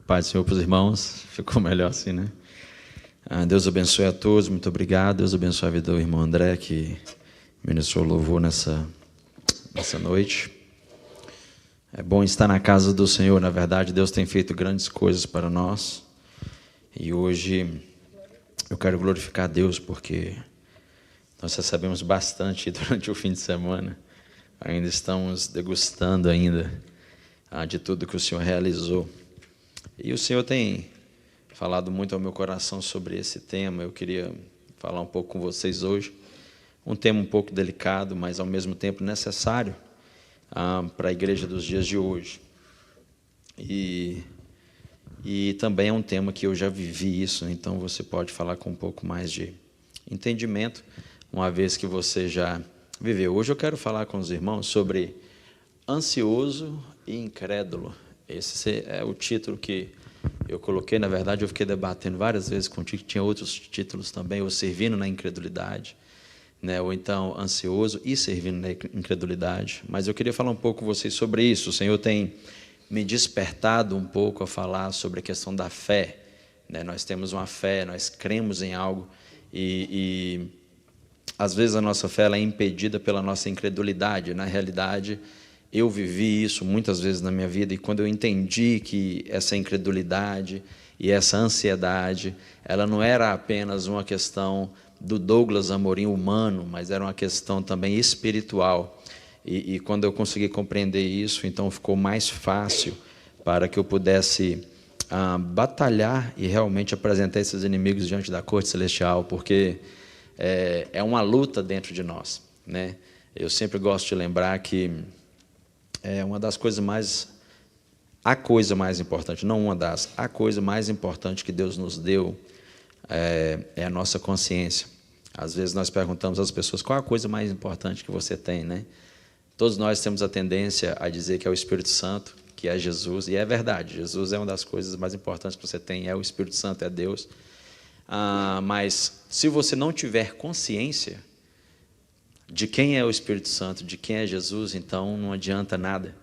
Pai do Senhor para os irmãos, ficou melhor assim, né? Deus abençoe a todos, muito obrigado. Deus abençoe a vida do irmão André, que ministrou louvor nessa noite. É bom estar na casa do Senhor, na verdade, Deus tem feito grandes coisas para nós. E hoje eu quero glorificar a Deus, porque nós recebemos bastante durante o fim de semana. Ainda estamos degustando de tudo que o Senhor realizou. E o Senhor tem falado muito ao meu coração sobre esse tema. Eu queria falar um pouco com vocês hoje. Um tema um pouco delicado, mas ao mesmo tempo necessário para a igreja dos dias de hoje. E também é um tema que eu já vivi isso, então você pode falar com um pouco mais de entendimento, uma vez que você já viveu. Hoje eu quero falar com os irmãos sobre ansioso e incrédulo. Esse é o título que eu coloquei. Na verdade, eu fiquei debatendo várias vezes contigo, tinha outros títulos também, ou servindo na incredulidade, né? Ou então ansioso e servindo na incredulidade. Mas eu queria falar um pouco com vocês sobre isso. O Senhor tem me despertado um pouco a falar sobre a questão da fé, né? Nós temos uma fé, nós cremos em algo e às vezes a nossa fé ela é impedida pela nossa incredulidade. Na realidade, eu vivi isso muitas vezes na minha vida, e quando eu entendi que essa incredulidade e essa ansiedade, ela não era apenas uma questão do Douglas Amorim humano, mas era uma questão também espiritual. E quando eu consegui compreender isso, então ficou mais fácil para que eu pudesse batalhar e realmente apresentar esses inimigos diante da corte celestial, porque é uma luta dentro de nós, né? Eu sempre gosto de lembrar que uma das coisas mais, a coisa mais importante, não uma das, a coisa mais importante que Deus nos deu é a nossa consciência. Às vezes nós perguntamos às pessoas, qual a coisa mais importante que você tem, né? Todos nós temos a tendência a dizer que é o Espírito Santo, que é Jesus, e é verdade, Jesus é uma das coisas mais importantes que você tem, é o Espírito Santo, é Deus. Mas se você não tiver consciência de quem é o Espírito Santo, de quem é Jesus, então não adianta nada,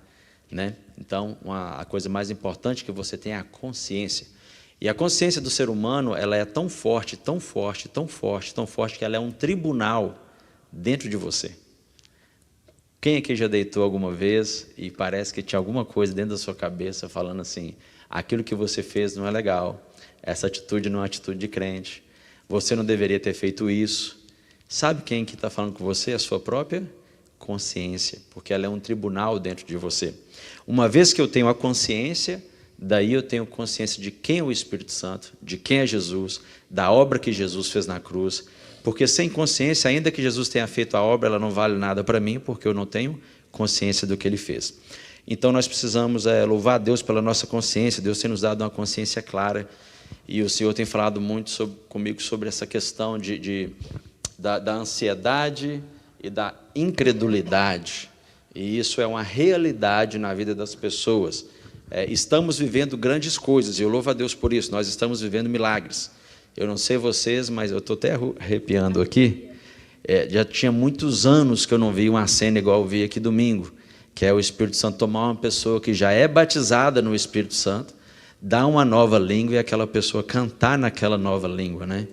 né? Então, a coisa mais importante que você tem é a consciência. E a consciência do ser humano, ela é tão forte, tão forte, tão forte, tão forte, que ela é um tribunal dentro de você. Quem aqui já deitou alguma vez e parece que tinha alguma coisa dentro da sua cabeça falando assim, aquilo que você fez não é legal, essa atitude não é uma atitude de crente, você não deveria ter feito isso. Sabe quem que está falando com você? A sua própria consciência, porque ela é um tribunal dentro de você. Uma vez que eu tenho a consciência, daí eu tenho consciência de quem é o Espírito Santo, de quem é Jesus, da obra que Jesus fez na cruz, porque sem consciência, ainda que Jesus tenha feito a obra, ela não vale nada para mim, porque eu não tenho consciência do que Ele fez. Então nós precisamos louvar a Deus pela nossa consciência. Deus tem nos dado uma consciência clara, e o Senhor tem falado muito comigo sobre essa questão da ansiedade e da incredulidade, e isso é uma realidade na vida das pessoas. Estamos vivendo grandes coisas, e eu louvo a Deus por isso. Nós estamos vivendo milagres. Eu não sei vocês, mas eu estou até arrepiando aqui. Já tinha muitos anos que eu não vi uma cena igual eu vi aqui domingo, que é o Espírito Santo tomar uma pessoa que já é batizada no Espírito Santo, dar uma nova língua e aquela pessoa cantar naquela nova língua, né?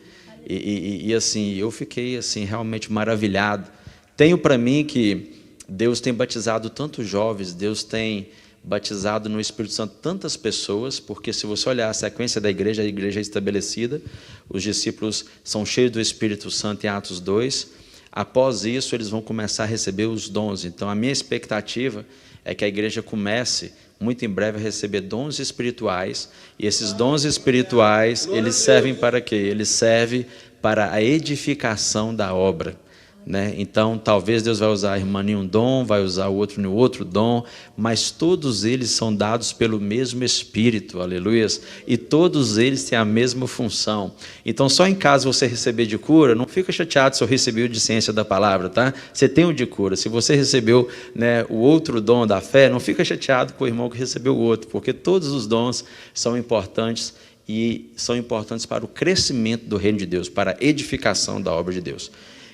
E assim, eu fiquei assim, realmente maravilhado. Tenho para mim que Deus tem batizado tantos jovens, Deus tem batizado no Espírito Santo tantas pessoas, porque se você olhar a sequência da igreja, a igreja é estabelecida, os discípulos são cheios do Espírito Santo em Atos 2, após isso eles vão começar a receber os dons. Então a minha expectativa é que a igreja comece muito em breve a receber dons espirituais, e esses dons espirituais, eles servem para quê? Eles servem para a edificação da obra, né? Então, talvez Deus vai usar a irmã em um dom, vai usar o outro em outro dom, mas todos eles são dados pelo mesmo Espírito, aleluias, e todos eles têm a mesma função. Então, só em caso você receber de cura, não fica chateado se eu recebi o de ciência da palavra, tá? Você tem o de cura. Se você recebeu, né, o outro dom da fé, não fica chateado com o irmão que recebeu o outro, porque todos os dons são importantes, e são importantes para o crescimento do reino de Deus, para a edificação da obra de Deus.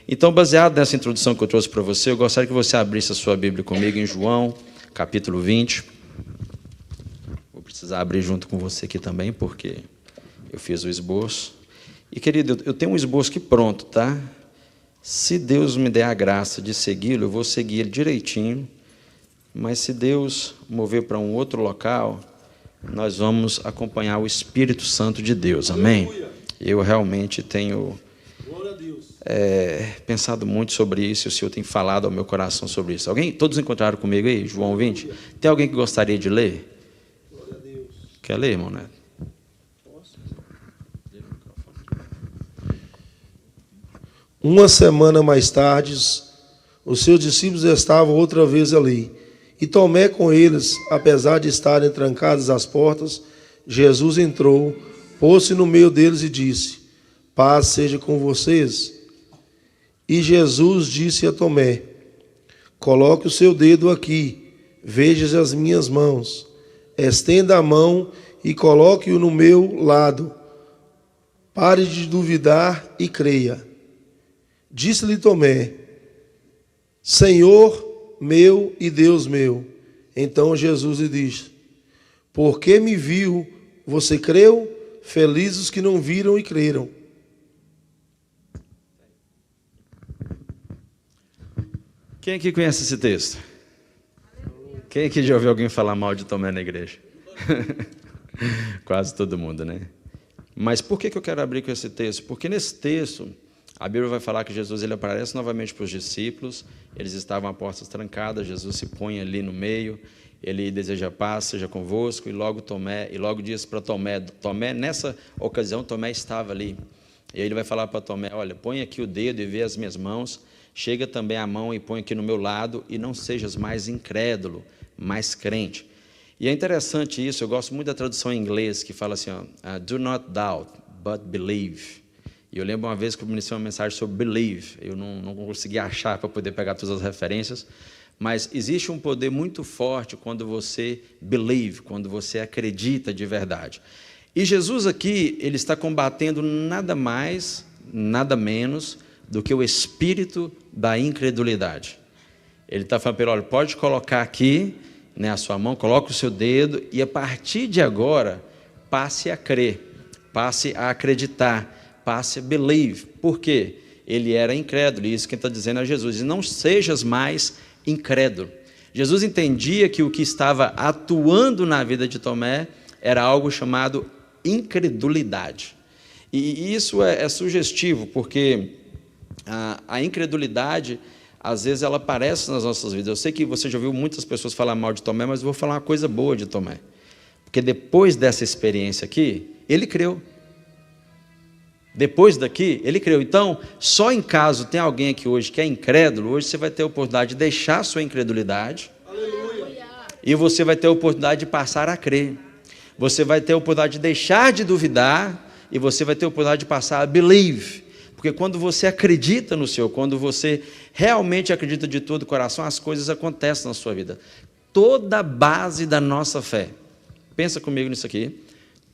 Então, baseado nessa introdução que eu trouxe para você, eu gostaria que você abrisse a sua Bíblia comigo em João, capítulo 20. Vou precisar abrir junto com você aqui também, porque eu fiz o esboço. E, querido, eu tenho um esboço aqui pronto, tá? Se Deus me der a graça de segui-lo, eu vou seguir ele direitinho. Mas se Deus mover para um outro local, nós vamos acompanhar o Espírito Santo de Deus. Amém? Eu realmente tenho pensado muito sobre isso, e o Senhor tem falado ao meu coração sobre isso. Todos encontraram comigo aí, João 20? Tem alguém que gostaria de ler? Glória a Deus. Quer ler, irmão Neto? Uma semana mais tarde, os seus discípulos estavam outra vez ali. E Tomé com eles, apesar de estarem trancadas as portas, Jesus entrou, pôs-se no meio deles e disse: paz seja com vocês. E Jesus disse a Tomé: coloque o seu dedo aqui, veja as minhas mãos. Estenda a mão e coloque-o no meu lado. Pare de duvidar e creia. Disse-lhe Tomé: Senhor meu e Deus meu. Então Jesus lhe disse: porque me viu, você creu? Felizes os que não viram e creram. Quem aqui conhece esse texto? Quem aqui já ouviu alguém falar mal de Tomé na igreja? Quase todo mundo, né? Mas por que eu quero abrir com esse texto? Porque nesse texto, a Bíblia vai falar que Jesus ele aparece novamente para os discípulos, eles estavam a portas trancadas, Jesus se põe ali no meio, ele deseja paz, seja convosco, e logo diz para Tomé, nessa ocasião, Tomé estava ali, e aí ele vai falar para Tomé: olha, põe aqui o dedo e vê as minhas mãos, chega também a mão e põe aqui no meu lado, e não sejas mais incrédulo, mais crente. E é interessante isso, eu gosto muito da tradução em inglês, que fala assim, do not doubt, but believe. E eu lembro uma vez que eu ministrei uma mensagem sobre believe, eu não consegui achar para poder pegar todas as referências, mas existe um poder muito forte quando você believe, quando você acredita de verdade. E Jesus aqui, ele está combatendo nada mais, nada menos do que o espírito da incredulidade. Ele está falando para ele: olha, pode colocar aqui, né, a sua mão, coloca o seu dedo, e a partir de agora, passe a crer, passe a acreditar, passe a believe. Por quê? Ele era incrédulo, e isso quem está dizendo é Jesus. E não sejas mais incrédulo. Jesus entendia que o que estava atuando na vida de Tomé era algo chamado incredulidade. E isso é sugestivo, porque a incredulidade, às vezes, ela aparece nas nossas vidas. Eu sei que você já ouviu muitas pessoas falar mal de Tomé, mas eu vou falar uma coisa boa de Tomé. Porque depois dessa experiência aqui, ele creu. Depois daqui, ele creu. Então, só em caso tem alguém aqui hoje que é incrédulo, hoje você vai ter a oportunidade de deixar a sua incredulidade. Aleluia. E você vai ter a oportunidade de passar a crer. Você vai ter a oportunidade de deixar de duvidar, e você vai ter a oportunidade de passar a believe. Porque quando você acredita no Senhor, quando você realmente acredita de todo o coração, as coisas acontecem na sua vida. Toda a base da nossa fé, pensa comigo nisso aqui,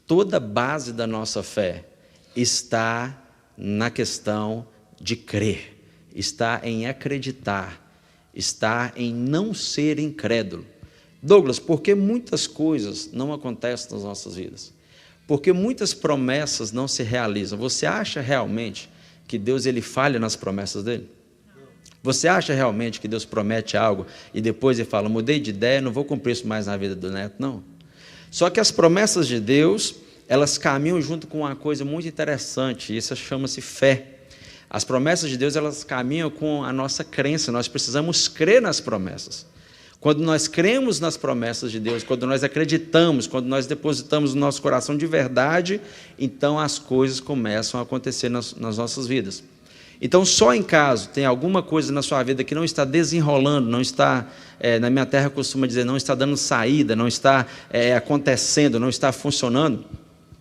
toda a base da nossa fé está na questão de crer, está em acreditar, está em não ser incrédulo. Douglas, por que muitas coisas não acontecem nas nossas vidas? Porque muitas promessas não se realizam. Você acha realmente que Deus ele falha nas promessas dele? Você acha realmente que Deus promete algo e depois ele fala: mudei de ideia, não vou cumprir isso mais na vida do neto? Não. Só que as promessas de Deus, elas caminham junto com uma coisa muito interessante, e isso chama-se fé. As promessas de Deus, elas caminham com a nossa crença, nós precisamos crer nas promessas. Quando nós cremos nas promessas de Deus, quando nós acreditamos, quando nós depositamos no nosso coração de verdade, então as coisas começam a acontecer nas nossas vidas. Então, só em caso tem alguma coisa na sua vida que não está desenrolando, não está, na minha terra costuma dizer, não está dando saída, não está acontecendo, não está funcionando,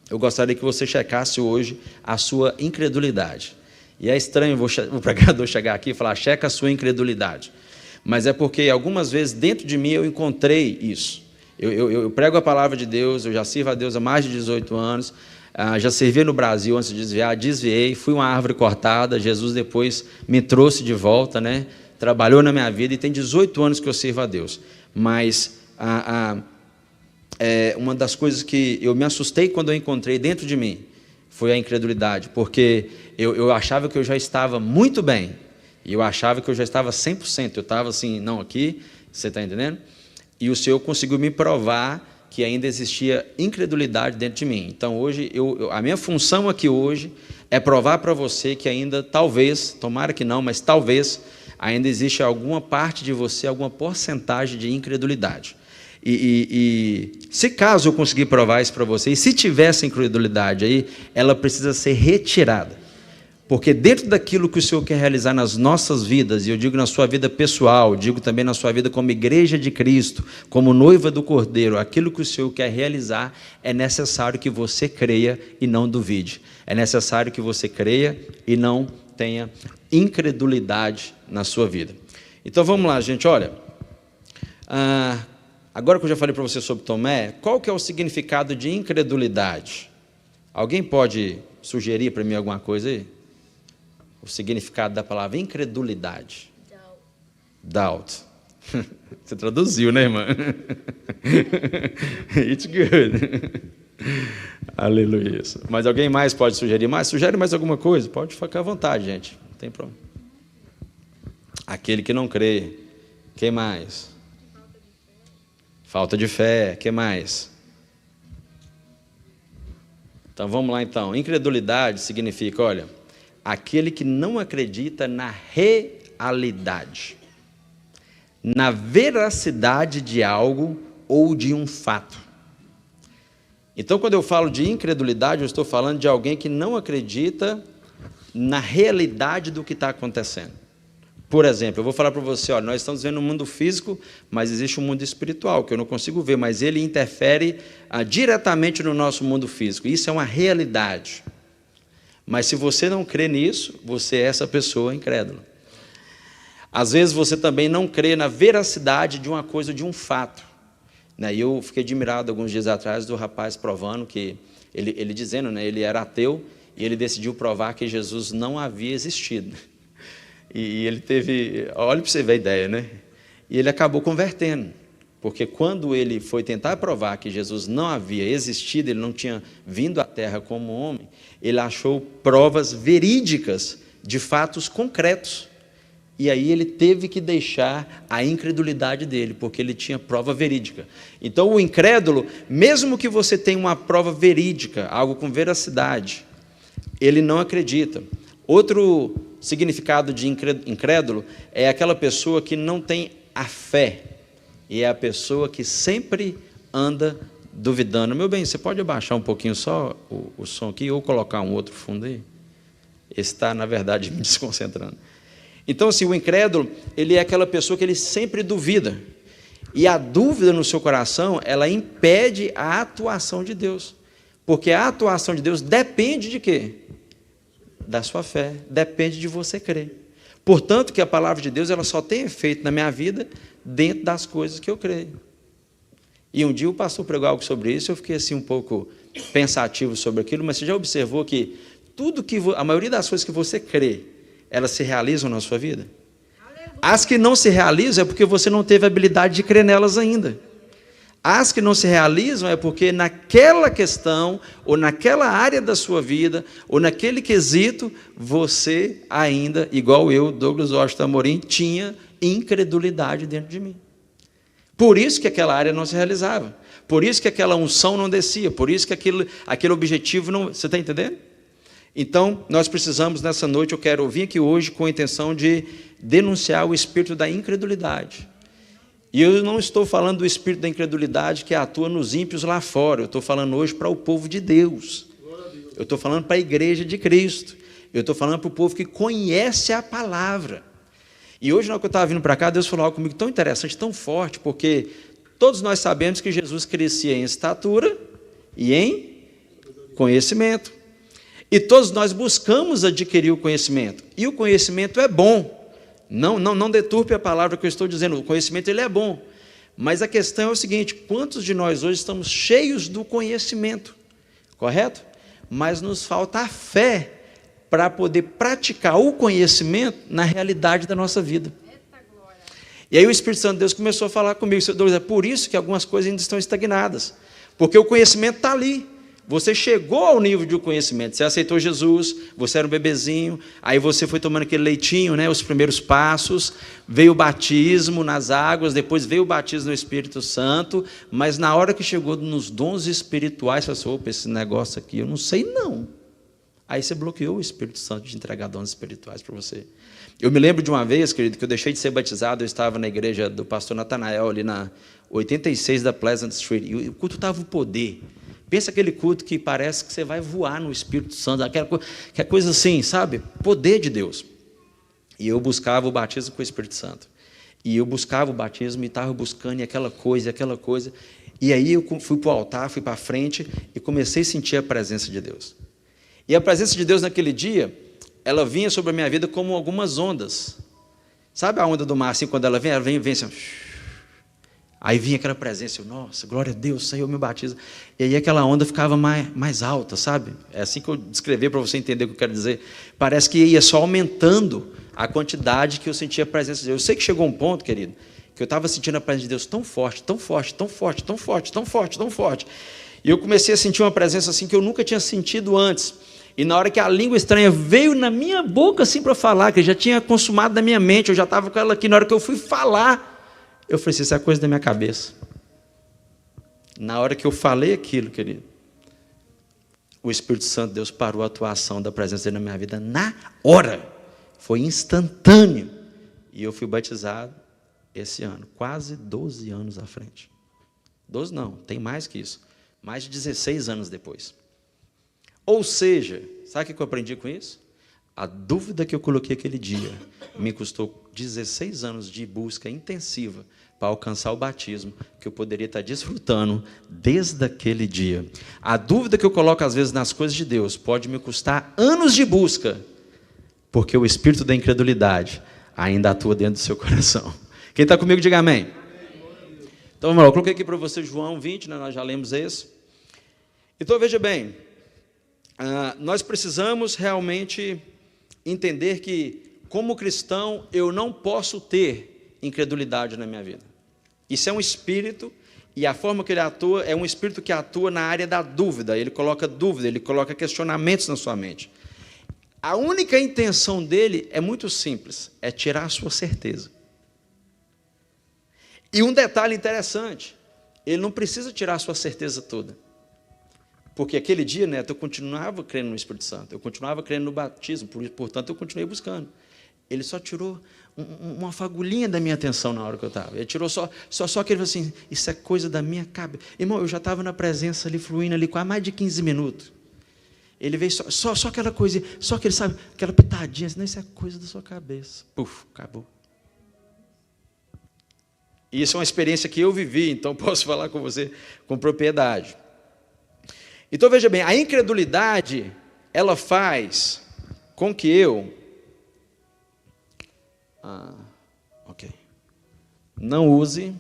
eu gostaria que você checasse hoje a sua incredulidade. E é estranho o pregador chegar aqui e falar: checa a sua incredulidade. Mas é porque algumas vezes dentro de mim eu encontrei isso. Eu prego a palavra de Deus, eu já sirvo a Deus há mais de 18 anos, já servi no Brasil antes de desviar, desviei, fui uma árvore cortada, Jesus depois me trouxe de volta, né? Trabalhou na minha vida, e tem 18 anos que eu sirvo a Deus. Mas uma das coisas que eu me assustei quando eu encontrei dentro de mim foi a incredulidade, porque eu achava que eu já estava muito bem, e eu achava que eu já estava 100%, eu estava assim, não, aqui, você está entendendo? E o Senhor conseguiu me provar que ainda existia incredulidade dentro de mim. Então, hoje, a minha função aqui hoje é provar para você que ainda, talvez, tomara que não, mas talvez, ainda existe alguma parte de você, alguma porcentagem de incredulidade. E se caso eu conseguir provar isso para você, e se tiver essa incredulidade aí, ela precisa ser retirada. Porque dentro daquilo que o Senhor quer realizar nas nossas vidas, e eu digo na sua vida pessoal, digo também na sua vida como igreja de Cristo, como noiva do Cordeiro, aquilo que o Senhor quer realizar, é necessário que você creia e não duvide. É necessário que você creia e não tenha incredulidade na sua vida. Então vamos lá, gente, olha. Agora que eu já falei para você sobre Tomé, qual que é o significado de incredulidade? Alguém pode sugerir para mim alguma coisa aí? O significado da palavra incredulidade. Doubt. Você traduziu, né, irmã? It's good. Aleluia. Mas alguém mais pode sugerir mais? Sugere mais alguma coisa? Pode ficar à vontade, gente. Não tem problema. Aquele que não crê. Quem mais? Falta de fé. Quem mais? Então, vamos lá, então. Incredulidade significa, olha, aquele que não acredita na realidade, na veracidade de algo ou de um fato. Então, quando eu falo de incredulidade, eu estou falando de alguém que não acredita na realidade do que está acontecendo. Por exemplo, eu vou falar para você, olha, nós estamos vendo um mundo físico, mas existe um mundo espiritual, que eu não consigo ver, mas ele interfere diretamente no nosso mundo físico. Isso é uma realidade. Mas se você não crê nisso, você é essa pessoa incrédula. Às vezes você também não crê na veracidade de uma coisa, de um fato. E eu fiquei admirado alguns dias atrás do rapaz provando que, ele dizendo, ele era ateu, e ele decidiu provar que Jesus não havia existido. E ele teve, olha para você ver a ideia, né? E ele acabou convertendo. Porque quando ele foi tentar provar que Jesus não havia existido, ele não tinha vindo à Terra como homem, ele achou provas verídicas de fatos concretos. E aí ele teve que deixar a incredulidade dele, porque ele tinha prova verídica. Então o incrédulo, mesmo que você tenha uma prova verídica, algo com veracidade, ele não acredita. Outro significado de incrédulo é aquela pessoa que não tem a fé. E é a pessoa que sempre anda duvidando. Meu bem, você pode abaixar um pouquinho só o som aqui ou colocar um outro fundo aí? Esse está, na verdade, me desconcentrando. Então, assim, o incrédulo, ele é aquela pessoa que ele sempre duvida. E a dúvida no seu coração, ela impede a atuação de Deus. Porque a atuação de Deus depende de quê? Da sua fé. Depende de você crer. Portanto, que a palavra de Deus, ela só tem efeito na minha vida dentro das coisas que eu creio. E um dia o pastor pregou algo sobre isso, eu fiquei assim um pouco pensativo sobre aquilo, mas você já observou que a maioria das coisas que você crê, elas se realizam na sua vida? As que não se realizam é porque você não teve a habilidade de crer nelas ainda. As que não se realizam é porque naquela questão, ou naquela área da sua vida, ou naquele quesito, você ainda, igual eu, Douglas Washington Amorim, tinha incredulidade dentro de mim. Por isso que aquela área não se realizava. Por isso que aquela unção não descia. Por isso que aquele objetivo não... Você está entendendo? Então, nós precisamos, nessa noite, eu quero vir aqui hoje com a intenção de denunciar o espírito da incredulidade. E eu não estou falando do espírito da incredulidade que atua nos ímpios lá fora. Eu estou falando hoje para o povo de Deus. Eu estou falando para a igreja de Cristo. Eu estou falando para o povo que conhece a palavra. E hoje, na hora que eu estava vindo para cá, Deus falou algo comigo tão interessante, tão forte, porque todos nós sabemos que Jesus crescia em estatura e em conhecimento. E todos nós buscamos adquirir o conhecimento. E o conhecimento é bom. Não deturpe a palavra que eu estou dizendo. O conhecimento ele é bom. Mas a questão é o seguinte: quantos de nós hoje estamos cheios do conhecimento? Correto? Mas nos falta a fé para poder praticar o conhecimento na realidade da nossa vida. E aí o Espírito Santo de Deus começou a falar comigo: é por isso que algumas coisas ainda estão estagnadas. Porque o conhecimento está ali. Você chegou ao nível de conhecimento, você aceitou Jesus, você era um bebezinho, aí você foi tomando aquele leitinho, né, os primeiros passos, veio o batismo nas águas, depois veio o batismo no Espírito Santo, mas na hora que chegou nos dons espirituais, você falou, opa, esse negócio aqui eu não sei não. Aí você bloqueou o Espírito Santo de entregar dons espirituais para você. Eu me lembro de uma vez, querido, que eu deixei de ser batizado, eu estava na igreja do pastor Natanael, ali na 86 da Pleasant Street, e o culto estava o poder. Pensa aquele culto que parece que você vai voar no Espírito Santo, aquela coisa assim, sabe? Poder de Deus. E eu buscava o batismo com o Espírito Santo. E eu buscava o batismo e estava buscando, e aquela coisa. E aí eu fui para o altar, fui para a frente e comecei a sentir a presença de Deus. E a presença de Deus naquele dia, ela vinha sobre a minha vida como algumas ondas. Sabe a onda do mar, assim, quando ela vem assim... Aí vinha aquela presença, eu, nossa, glória a Deus, Senhor, me batiza. E aí aquela onda ficava mais alta, sabe? É assim que eu descrevi para você entender o que eu quero dizer. Parece que ia só aumentando a quantidade que eu sentia a presença de Deus. Eu sei que chegou um ponto, querido, que eu estava sentindo a presença de Deus tão forte, tão forte, tão forte, tão forte, tão forte, tão forte. E eu comecei a sentir uma presença assim que eu nunca tinha sentido antes. E na hora que a língua estranha veio na minha boca assim para falar, que já tinha consumado na minha mente, eu já estava com ela aqui, na hora que eu fui falar, eu falei assim, isso é coisa da minha cabeça. Na hora que eu falei aquilo, querido, o Espírito Santo, Deus parou a atuação da presença dele na minha vida na hora. Foi instantâneo. E eu fui batizado esse ano, quase 12 anos à frente. 12 não, tem mais que isso. Mais de 16 anos depois. Ou seja, sabe o que eu aprendi com isso? A dúvida que eu coloquei aquele dia me custou 16 anos de busca intensiva para alcançar o batismo que eu poderia estar desfrutando desde aquele dia. A dúvida que eu coloco às vezes nas coisas de Deus pode me custar anos de busca, porque o espírito da incredulidade ainda atua dentro do seu coração. Quem está comigo, diga amém. Então, vamos lá, eu coloquei aqui para você João 20, né, nós já lemos esse. Então, veja bem, nós precisamos realmente entender que, como cristão, eu não posso ter incredulidade na minha vida. Isso é um espírito, e a forma que ele atua é um espírito que atua na área da dúvida. Ele coloca dúvida, ele coloca questionamentos na sua mente. A única intenção dele é muito simples, é tirar a sua certeza. E um detalhe interessante, ele não precisa tirar a sua certeza toda. Porque aquele dia, Neto, eu continuava crendo no Espírito Santo, eu continuava crendo no batismo, portanto eu continuei buscando. Ele só tirou uma fagulhinha da minha atenção na hora que eu estava. Ele tirou só aquele assim, isso é coisa da minha cabeça. Irmão, eu já estava na presença ali, fluindo ali, com mais de 15 minutos. Ele veio só aquela coisa, só aquele, sabe, aquela pitadinha, assim, não, isso é coisa da sua cabeça. Puf, acabou. E isso é uma experiência que eu vivi, então posso falar com você com propriedade. Então, veja bem, a incredulidade, ela faz com que eu não use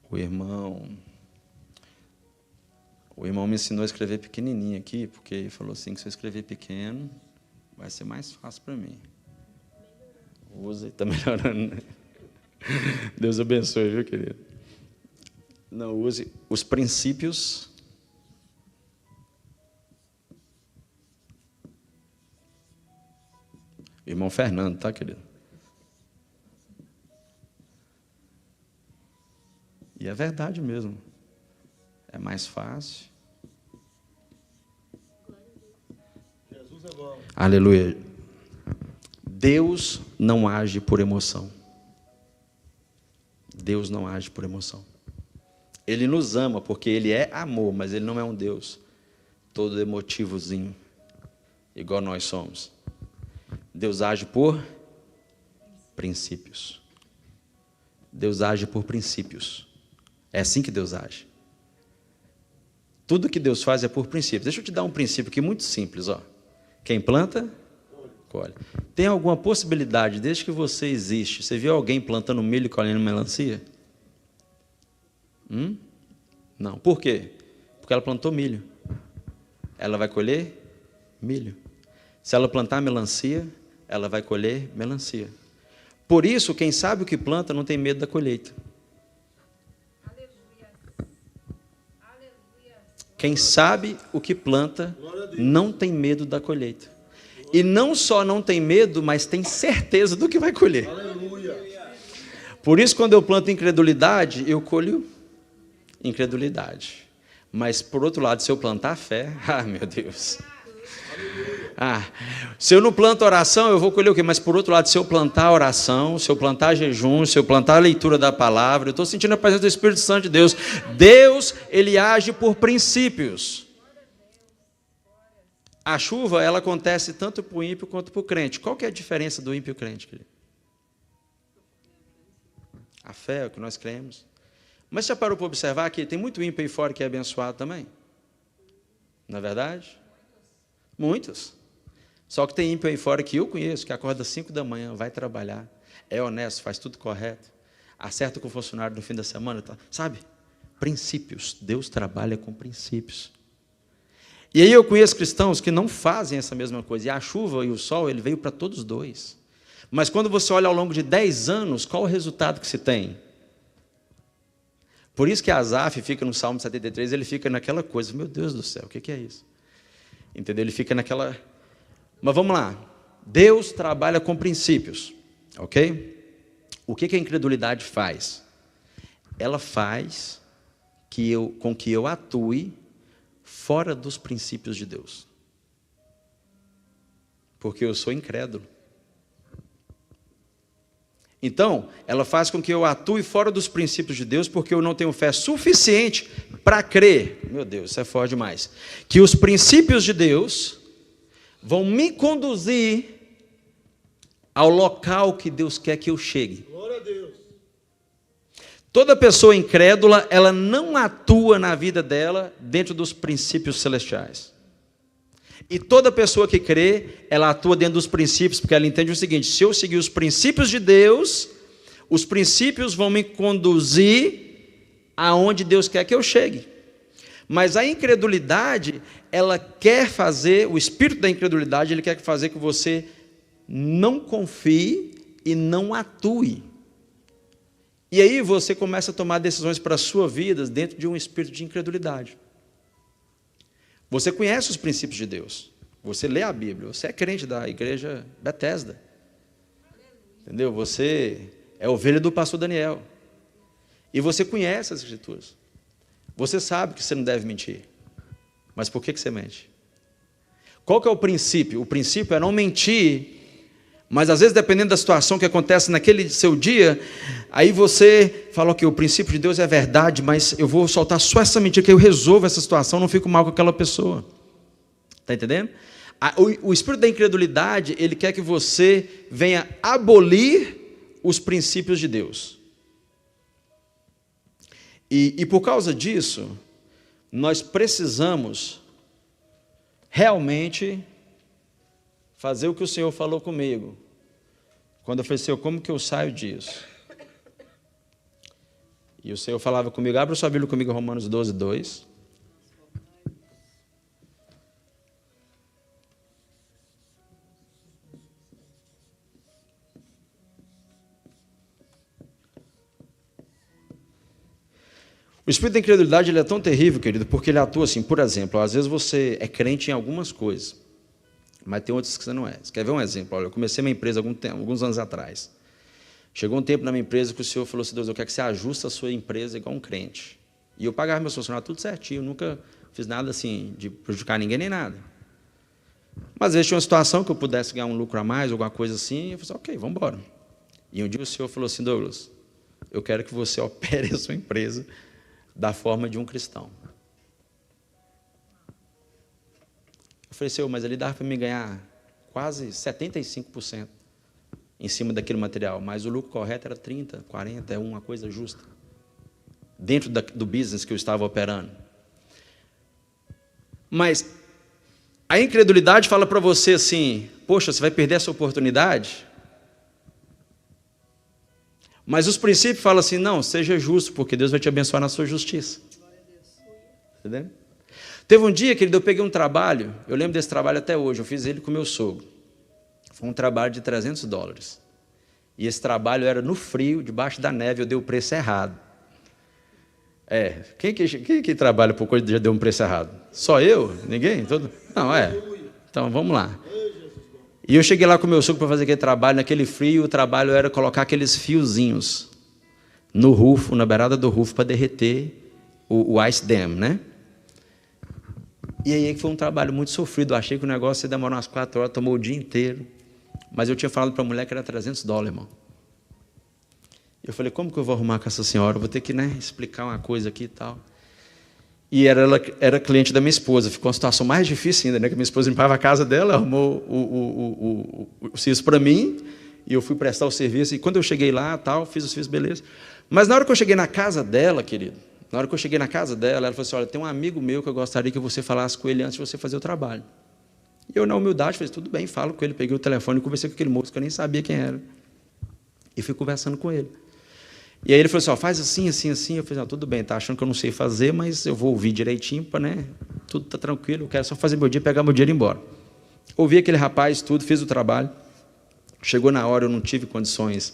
o irmão me ensinou a escrever pequenininho aqui, porque ele falou assim, que se eu escrever pequeno, vai ser mais fácil para mim. Use, está melhorando, né? Deus abençoe, viu, querido? Não use os princípios irmão Fernando, tá, querido? E é verdade mesmo. É mais fácil. Jesus é bom. Aleluia. Deus não age por emoção. Deus não age por emoção. Ele nos ama porque Ele é amor, mas Ele não é um Deus todo emotivozinho, igual nós somos. Deus age por princípios. Deus age por princípios. É assim que Deus age. Tudo que Deus faz é por princípios. Deixa eu te dar um princípio aqui muito simples. Ó. Quem planta, colhe. Tem alguma possibilidade, desde que você existe, você viu alguém plantando milho e colhendo melancia? Não. Por quê? Porque ela plantou milho. Ela vai colher milho. Se ela plantar melancia, ela vai colher melancia. Por isso, quem sabe o que planta não tem medo da colheita. Quem sabe o que planta não tem medo da colheita. E não só não tem medo, mas tem certeza do que vai colher. Por isso, quando eu planto incredulidade, eu colho incredulidade. Mas, por outro lado, se eu plantar fé, meu Deus. Se eu não planto oração, eu vou colher o quê? Mas, por outro lado, se eu plantar oração, se eu plantar jejum, se eu plantar a leitura da palavra, eu estou sentindo a presença do Espírito Santo de Deus. Deus, Ele age por princípios. A chuva, ela acontece tanto para o ímpio quanto para o crente. Qual que é a diferença do ímpio e o crente, querido? A fé é o que nós cremos. Mas já parou para observar que tem muito ímpio aí fora que é abençoado também? Não é verdade? Muitos. Só que tem ímpio aí fora que eu conheço, que acorda às 5 da manhã, vai trabalhar, é honesto, faz tudo correto, acerta com o funcionário no fim da semana, sabe? Princípios. Deus trabalha com princípios. E aí eu conheço cristãos que não fazem essa mesma coisa. E a chuva e o sol, ele veio para todos os dois. Mas quando você olha ao longo de 10 anos, qual o resultado que se tem? Por isso que Asaf fica no Salmo 73, ele fica naquela coisa, meu Deus do céu, o que é isso? Entendeu? Ele fica naquela... Mas vamos lá. Deus trabalha com princípios, ok? O que a incredulidade faz? Ela faz com que eu atue fora dos princípios de Deus. Porque eu sou incrédulo. Então, ela faz com que eu atue fora dos princípios de Deus, porque eu não tenho fé suficiente para crer, meu Deus, isso é forte demais, que os princípios de Deus vão me conduzir ao local que Deus quer que eu chegue. Glória a Deus. Toda pessoa incrédula, ela não atua na vida dela dentro dos princípios celestiais. E toda pessoa que crê, ela atua dentro dos princípios, porque ela entende o seguinte: se eu seguir os princípios de Deus, os princípios vão me conduzir aonde Deus quer que eu chegue. Mas a incredulidade, ela quer fazer, o espírito da incredulidade, ele quer fazer que você não confie e não atue. E aí você começa a tomar decisões para a sua vida dentro de um espírito de incredulidade. Você conhece os princípios de Deus, você lê a Bíblia, você é crente da igreja Bethesda, entendeu? Você é ovelha do pastor Daniel, e você conhece as Escrituras, você sabe que você não deve mentir, mas por que você mente? Qual que é o princípio? O princípio é não mentir, mas às vezes dependendo da situação que acontece naquele seu dia, aí você fala que o princípio de Deus é verdade, mas eu vou soltar só essa mentira, que eu resolvo essa situação, não fico mal com aquela pessoa. Está entendendo? O espírito da incredulidade, ele quer que você venha abolir os princípios de Deus. E por causa disso, nós precisamos realmente fazer o que o Senhor falou comigo, quando eu falei, Senhor, como que eu saio disso? E o Senhor falava comigo, abra sua Bíblia comigo, Romanos 12, 2. O espírito da incredulidade, ele é tão terrível, querido, porque ele atua assim, por exemplo, às vezes você é crente em algumas coisas, mas tem outras que você não é. Você quer ver um exemplo? Olha, eu comecei minha empresa alguns anos atrás. Chegou um tempo na minha empresa que o Senhor falou assim, Deus, eu quero que você ajuste a sua empresa igual um crente. E eu pagava meus funcionários tudo certinho, nunca fiz nada assim, de prejudicar ninguém nem nada. Mas às vezes tinha uma situação que eu pudesse ganhar um lucro a mais, alguma coisa assim, e eu falei assim, ok, vamos embora. E um dia o Senhor falou assim, Douglas, eu quero que você opere a sua empresa da forma de um cristão. Eu falei, Senhor, mas ele dava para me ganhar quase 75% em cima daquele material, mas o lucro correto era 30%, 40%, é uma coisa justa, dentro do business que eu estava operando. Mas a incredulidade fala para você assim, poxa, você vai perder essa oportunidade? Mas os princípios falam assim, não, seja justo, porque Deus vai te abençoar na sua justiça. Entendeu? Teve um dia, querido, eu peguei um trabalho, eu lembro desse trabalho até hoje, eu fiz ele com meu sogro. Foi um trabalho de $300. E esse trabalho era no frio, debaixo da neve, eu dei o preço errado. Quem que trabalha por coisa que já deu um preço errado? Só eu? Ninguém? Todo? Não, Então, vamos lá. E eu cheguei lá com o meu sogro para fazer aquele trabalho, naquele frio, o trabalho era colocar aqueles fiozinhos no rufo, na beirada do rufo, para derreter o ice dam, né? E aí foi um trabalho muito sofrido. Eu achei que o negócio ia demorar umas 4 horas, tomou o dia inteiro. Mas eu tinha falado para a mulher que era $300, irmão. Eu falei, como que eu vou arrumar com essa senhora? Eu vou ter que, explicar uma coisa aqui e tal. E ela era cliente da minha esposa. Ficou uma situação mais difícil ainda, né? Que minha esposa limpava a casa dela, arrumou o serviço para mim, e eu fui prestar o serviço. E quando eu cheguei lá, tal, fiz o serviço, beleza. Mas na hora que eu cheguei na casa dela, querido, ela falou assim, olha, tem um amigo meu que eu gostaria que você falasse com ele antes de você fazer o trabalho. E eu, na humildade, falei, tudo bem, falo com ele. Peguei o telefone e conversei com aquele moço que eu nem sabia quem era. E fui conversando com ele. E aí ele falou assim, faz assim, assim, assim. Eu falei, tudo bem, tá achando que eu não sei fazer, mas eu vou ouvir direitinho, para, tudo tá tranquilo, eu quero só fazer meu dia, pegar meu dinheiro e ir embora. Ouvi aquele rapaz, tudo, fiz o trabalho. Chegou na hora, eu não tive condições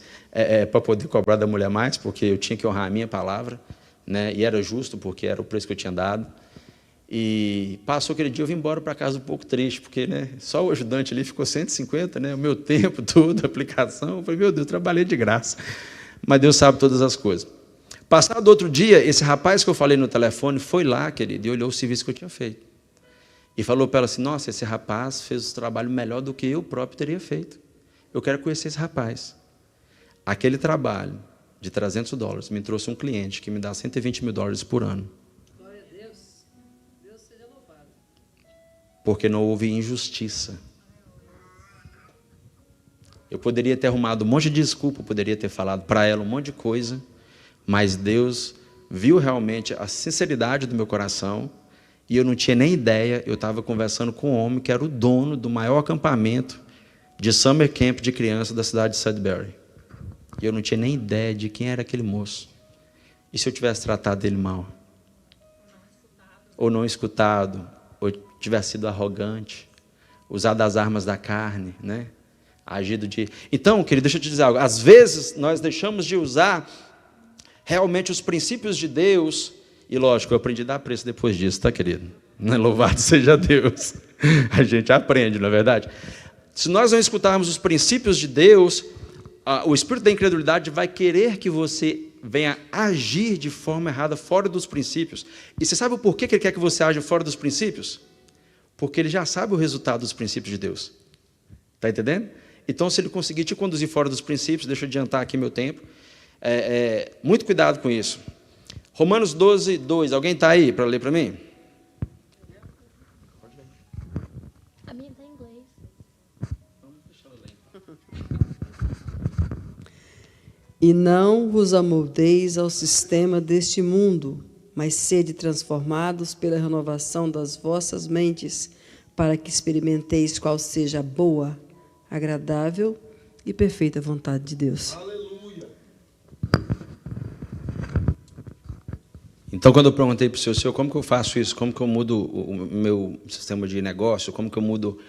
para poder cobrar da mulher mais, porque eu tinha que honrar a minha palavra, e era justo, porque era o preço que eu tinha dado. E passou aquele dia, eu vim embora para casa um pouco triste, porque só o ajudante ali ficou 150, o meu tempo, tudo, a aplicação. Eu falei, meu Deus, eu trabalhei de graça. Mas Deus sabe todas as coisas. Passado outro dia, esse rapaz que eu falei no telefone foi lá, querido, e olhou o serviço que eu tinha feito. E falou para ela assim, nossa, esse rapaz fez o trabalho melhor do que eu próprio teria feito. Eu quero conhecer esse rapaz. Aquele trabalho de $300 me trouxe um cliente que me dá $120 mil por ano. Glória a Deus. Deus seja louvado. Porque não houve injustiça. Eu poderia ter arrumado um monte de desculpa, poderia ter falado para ela um monte de coisa, mas Deus viu realmente a sinceridade do meu coração, e eu não tinha nem ideia. Eu estava conversando com um homem que era o dono do maior acampamento de summer camp de criança da cidade de Sudbury. E eu não tinha nem ideia de quem era aquele moço. E se eu tivesse tratado dele mal? Ou não escutado, ou tivesse sido arrogante, usado as armas da carne, agido de... Então, querido, deixa eu te dizer algo. Às vezes, nós deixamos de usar realmente os princípios de Deus. E, lógico, eu aprendi a dar preço depois disso, tá, querido? Louvado seja Deus. A gente aprende, não é verdade? Se nós não escutarmos os princípios de Deus, o espírito da incredulidade vai querer que você venha agir de forma errada, fora dos princípios. E você sabe o porquê que ele quer que você aja fora dos princípios? Porque ele já sabe o resultado dos princípios de Deus. Está entendendo? Então, se ele conseguir te conduzir fora dos princípios, deixa eu adiantar aqui meu tempo, muito cuidado com isso. Romanos 12, 2. Alguém está aí para ler para mim? A minha está em inglês. E não vos amoldeis ao sistema deste mundo, mas sede transformados pela renovação das vossas mentes, para que experimenteis qual seja a boa, agradável e perfeita vontade de Deus. Aleluia. Então, quando eu perguntei para o senhor, como que eu faço isso? Como que eu mudo o meu sistema de negócio? Como que eu mudo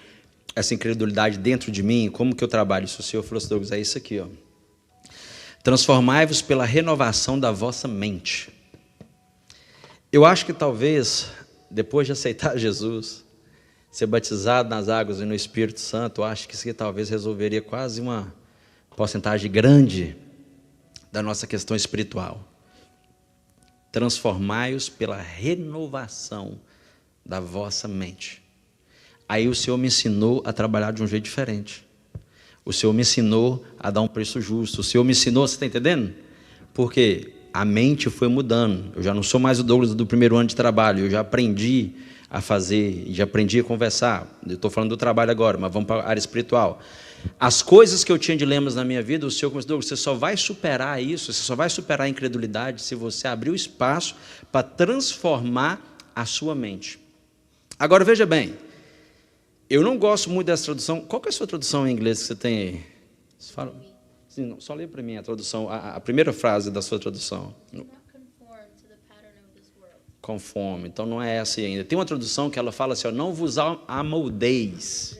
essa incredulidade dentro de mim? Como que eu trabalho isso? O senhor falou assim, Douglas, é isso aqui, Transformai-vos pela renovação da vossa mente. Eu acho que talvez, depois de aceitar Jesus, ser batizado nas águas e no Espírito Santo, eu acho que isso aqui talvez resolveria quase uma porcentagem grande da nossa questão espiritual. Transformai-os pela renovação da vossa mente. Aí o Senhor me ensinou a trabalhar de um jeito diferente. O Senhor me ensinou a dar um preço justo. O Senhor me ensinou, você está entendendo? Porque a mente foi mudando. Eu já não sou mais o Douglas do primeiro ano de trabalho. Eu já aprendi a fazer, já aprendi a conversar. Eu estou falando do trabalho agora, mas vamos para a área espiritual. As coisas que eu tinha dilemas na minha vida, o Senhor começou, Douglas, você só vai superar isso, você só vai superar a incredulidade se você abrir o espaço para transformar a sua mente. Agora, veja bem, eu não gosto muito dessa tradução. Qual que é a sua tradução em inglês que você tem aí? Você fala? Sim, não, só lê para mim a tradução, a primeira frase da sua tradução. Conforme, então não é essa ainda. Tem uma tradução que ela fala assim, não vos amoldeis.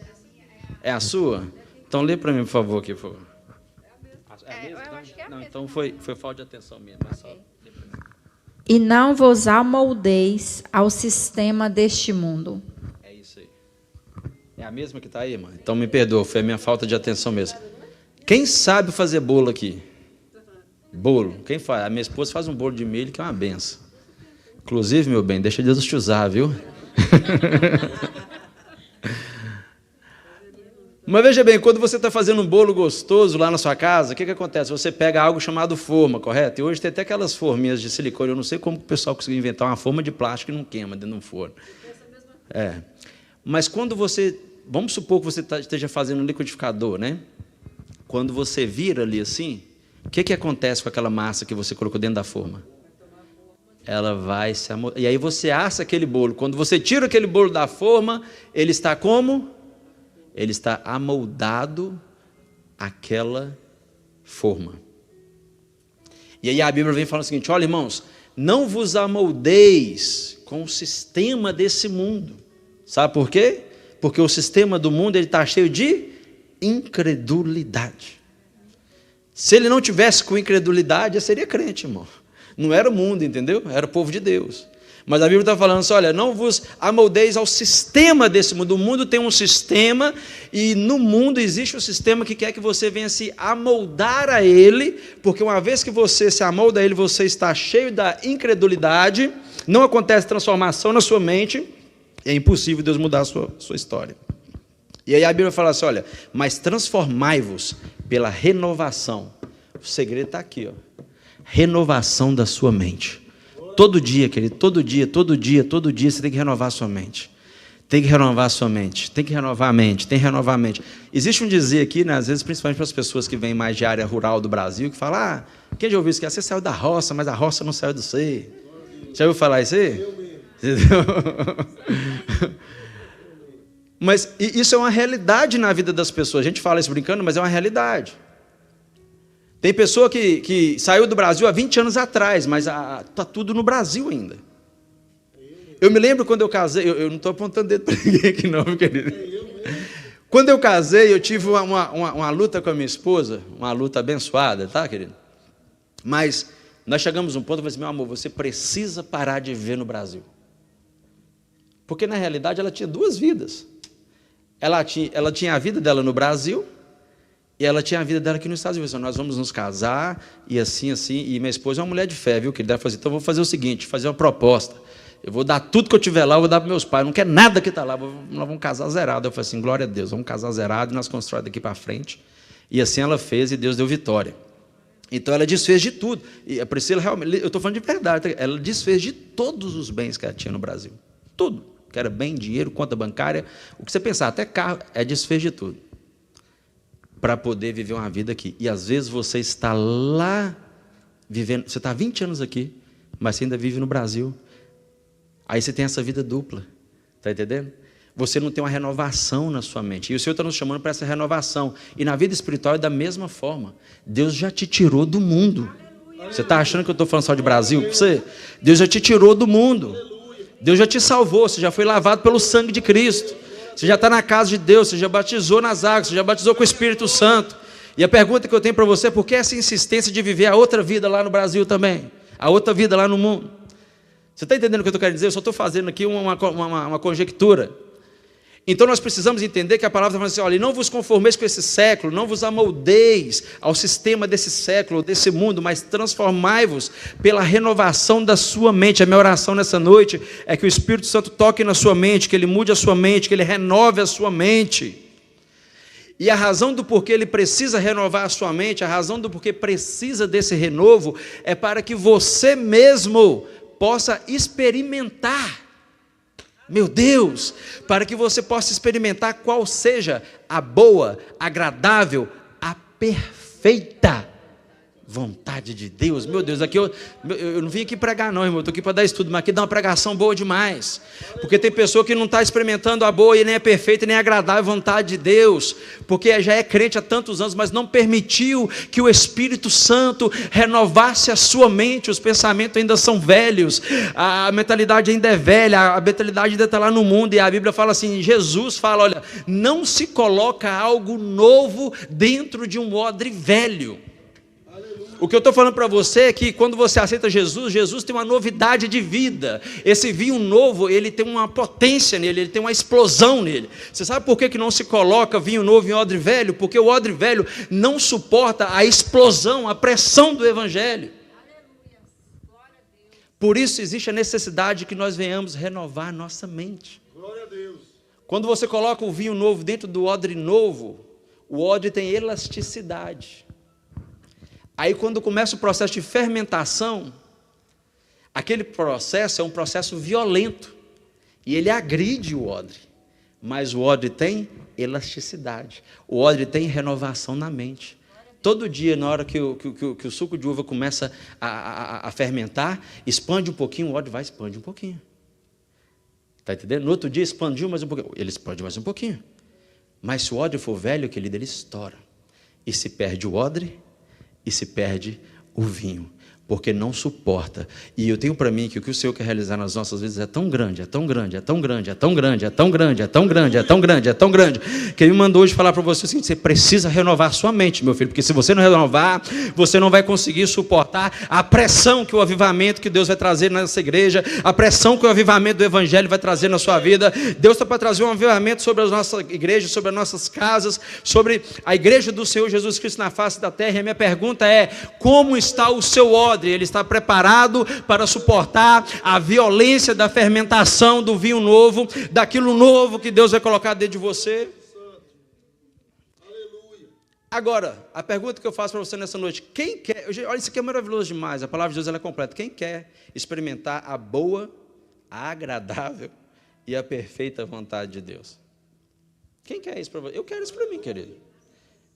É a sua? Então lê para mim, por favor, aqui, por favor. A Eu acho que é a Não, mesma. então foi falta de atenção mesmo. Mas só... E não vos amoldeis ao sistema deste mundo. É isso aí. É a mesma que está aí, irmã? Então me perdoa, foi a minha falta de atenção mesmo. Quem sabe fazer bolo aqui? Bolo. Quem faz? A minha esposa faz um bolo de milho que é uma benção. Inclusive, meu bem, deixa Deus te usar, viu? Mas veja bem, quando você está fazendo um bolo gostoso lá na sua casa, o que acontece? Você pega algo chamado forma, correto? E hoje tem até aquelas forminhas de silicone. Eu não sei como o pessoal conseguiu inventar uma forma de plástico e não queima dentro de um forno. Mas quando você... Vamos supor que você esteja fazendo um liquidificador, né? Quando você vira ali assim, o que acontece com aquela massa que você colocou dentro da forma? Ela vai se amoldar. E aí você assa aquele bolo. Quando você tira aquele bolo da forma, ele está como? Ele está amoldado àquela forma. E aí a Bíblia vem falando o seguinte: olha, irmãos, não vos amoldeis com o sistema desse mundo. Sabe por quê? Porque o sistema do mundo está cheio de incredulidade. Se ele não tivesse com incredulidade, ele seria crente, irmão. Não era o mundo, entendeu? Era o povo de Deus. Mas a Bíblia está falando assim, olha, não vos amoldeis ao sistema desse mundo. O mundo tem um sistema, e no mundo existe um sistema que quer que você venha se amoldar a ele, porque uma vez que você se amolda a ele, você está cheio da incredulidade, não acontece transformação na sua mente, é impossível Deus mudar a sua história. E aí a Bíblia fala assim, olha, mas transformai-vos pela renovação. O segredo está aqui, ó. Renovação da sua mente. Todo dia, querido, todo dia você tem que renovar a sua mente. Tem que renovar a sua mente, tem que renovar a mente, tem que renovar a mente. Existe um dizer aqui, né, às vezes, principalmente para as pessoas que vêm mais de área rural do Brasil, que falam, quem já ouviu isso? Que você saiu da roça, mas a roça não saiu do você. Já ouviu falar isso aí? Mas isso é uma realidade na vida das pessoas. A gente fala isso brincando, mas é uma realidade. Tem pessoa que saiu do Brasil há 20 anos atrás, mas está tudo no Brasil ainda. Eu me lembro quando eu casei, eu não estou apontando dedo para ninguém aqui não, meu querido. Quando eu casei, eu tive uma luta com a minha esposa, uma luta abençoada, tá, querido? Mas nós chegamos a um ponto, eu falei assim, meu amor, você precisa parar de viver no Brasil. Porque, na realidade, ela tinha duas vidas. Ela tinha a vida dela no Brasil, e ela tinha a vida dela aqui nos Estados Unidos. Nós vamos nos casar, e assim, e minha esposa é uma mulher de fé, viu, querida? Ela falou assim, então eu vou fazer o seguinte, fazer uma proposta. Eu vou dar tudo que eu tiver lá, eu vou dar para meus pais. Não quer nada que está lá, nós vamos casar zerado. Eu falei assim, glória a Deus, vamos casar zerado, e nós constrói daqui para frente. E assim ela fez, e Deus deu vitória. Então ela desfez de tudo. E a Priscila, realmente, eu estou falando de verdade, ela desfez de todos os bens que ela tinha no Brasil. Tudo. Que era bem, dinheiro, conta bancária, o que você pensar, até carro, desfez de tudo. Para poder viver uma vida aqui. E às vezes você está lá, vivendo, você está há 20 anos aqui, mas você ainda vive no Brasil. Aí você tem essa vida dupla, está entendendo? Você não tem uma renovação na sua mente. E o Senhor está nos chamando para essa renovação. E na vida espiritual é da mesma forma. Deus já te tirou do mundo. Você está achando que eu estou falando só de Brasil? Você? Deus já te tirou do mundo. Deus já te salvou, você já foi lavado pelo sangue de Cristo. Você já está na casa de Deus, você já batizou nas águas, você já batizou com o Espírito Santo. E a pergunta que eu tenho para você é por que essa insistência de viver a outra vida lá no Brasil também? A outra vida lá no mundo? Você está entendendo o que eu estou querendo dizer? Eu só estou fazendo aqui uma conjectura. Então nós precisamos entender que a palavra está falando assim, olha, não vos conformeis com esse século, não vos amoldeis ao sistema desse século, desse mundo, mas transformai-vos pela renovação da sua mente. A minha oração nessa noite é que o Espírito Santo toque na sua mente, que Ele mude a sua mente, que Ele renove a sua mente. E a razão do porquê Ele precisa renovar a sua mente, a razão do porquê precisa desse renovo, é para que você mesmo possa experimentar. Meu Deus, para que você possa experimentar qual seja a boa, agradável, a perfeita vontade de Deus. Meu Deus, aqui eu não vim aqui pregar não, irmão, eu estou aqui para dar estudo, mas aqui dá uma pregação boa demais, porque tem pessoa que não está experimentando a boa e nem a perfeita, nem a agradável vontade de Deus, porque já é crente há tantos anos, mas não permitiu que o Espírito Santo renovasse a sua mente. Os pensamentos ainda são velhos, a mentalidade ainda é velha, a mentalidade ainda está lá no mundo, e a Bíblia fala assim, Jesus fala, olha, não se coloca algo novo dentro de um odre velho. O que eu estou falando para você é que quando você aceita Jesus, Jesus tem uma novidade de vida. Esse vinho novo, ele tem uma potência nele, ele tem uma explosão nele. Você sabe por que não se coloca vinho novo em odre velho? Porque o odre velho não suporta a explosão, a pressão do evangelho. Por isso existe a necessidade que nós venhamos renovar nossa mente. Glória a Deus. Quando você coloca o vinho novo dentro do odre novo, o odre tem elasticidade. Aí quando começa o processo de fermentação, aquele processo é um processo violento. E ele agride o odre. Mas o odre tem elasticidade. O odre tem renovação na mente. Todo dia, na hora que o suco de uva começa a fermentar, expande um pouquinho, o odre vai expande um pouquinho. Está entendendo? No outro dia expandiu mais um pouquinho. Ele expande mais um pouquinho. Mas se o odre for velho, querido, ele estoura. E se perde o odre, e se perde o vinho. Porque não suporta. E eu tenho para mim que o que o Senhor quer realizar nas nossas vidas é tão grande, é tão grande, é tão grande, é tão grande, é tão grande, é tão grande, é tão grande, é tão grande, que Ele me mandou hoje falar para você o seguinte: você precisa renovar sua mente, meu filho, porque se você não renovar, você não vai conseguir suportar a pressão que o avivamento que Deus vai trazer nessa igreja, a pressão que o avivamento do Evangelho vai trazer na sua vida. Deus está para trazer um avivamento sobre a nossa igreja, sobre as nossas casas, sobre a igreja do Senhor Jesus Cristo na face da terra. E a minha pergunta é: como está o seu odre? Ele está preparado para suportar a violência da fermentação do vinho novo, daquilo novo que Deus vai colocar dentro de você? Agora, a pergunta que eu faço para você nessa noite: quem quer, olha, isso aqui é maravilhoso demais, a palavra de Deus ela é completa. Quem quer experimentar a boa, a agradável e a perfeita vontade de Deus? Quem quer isso para você? Eu quero isso para mim, querido.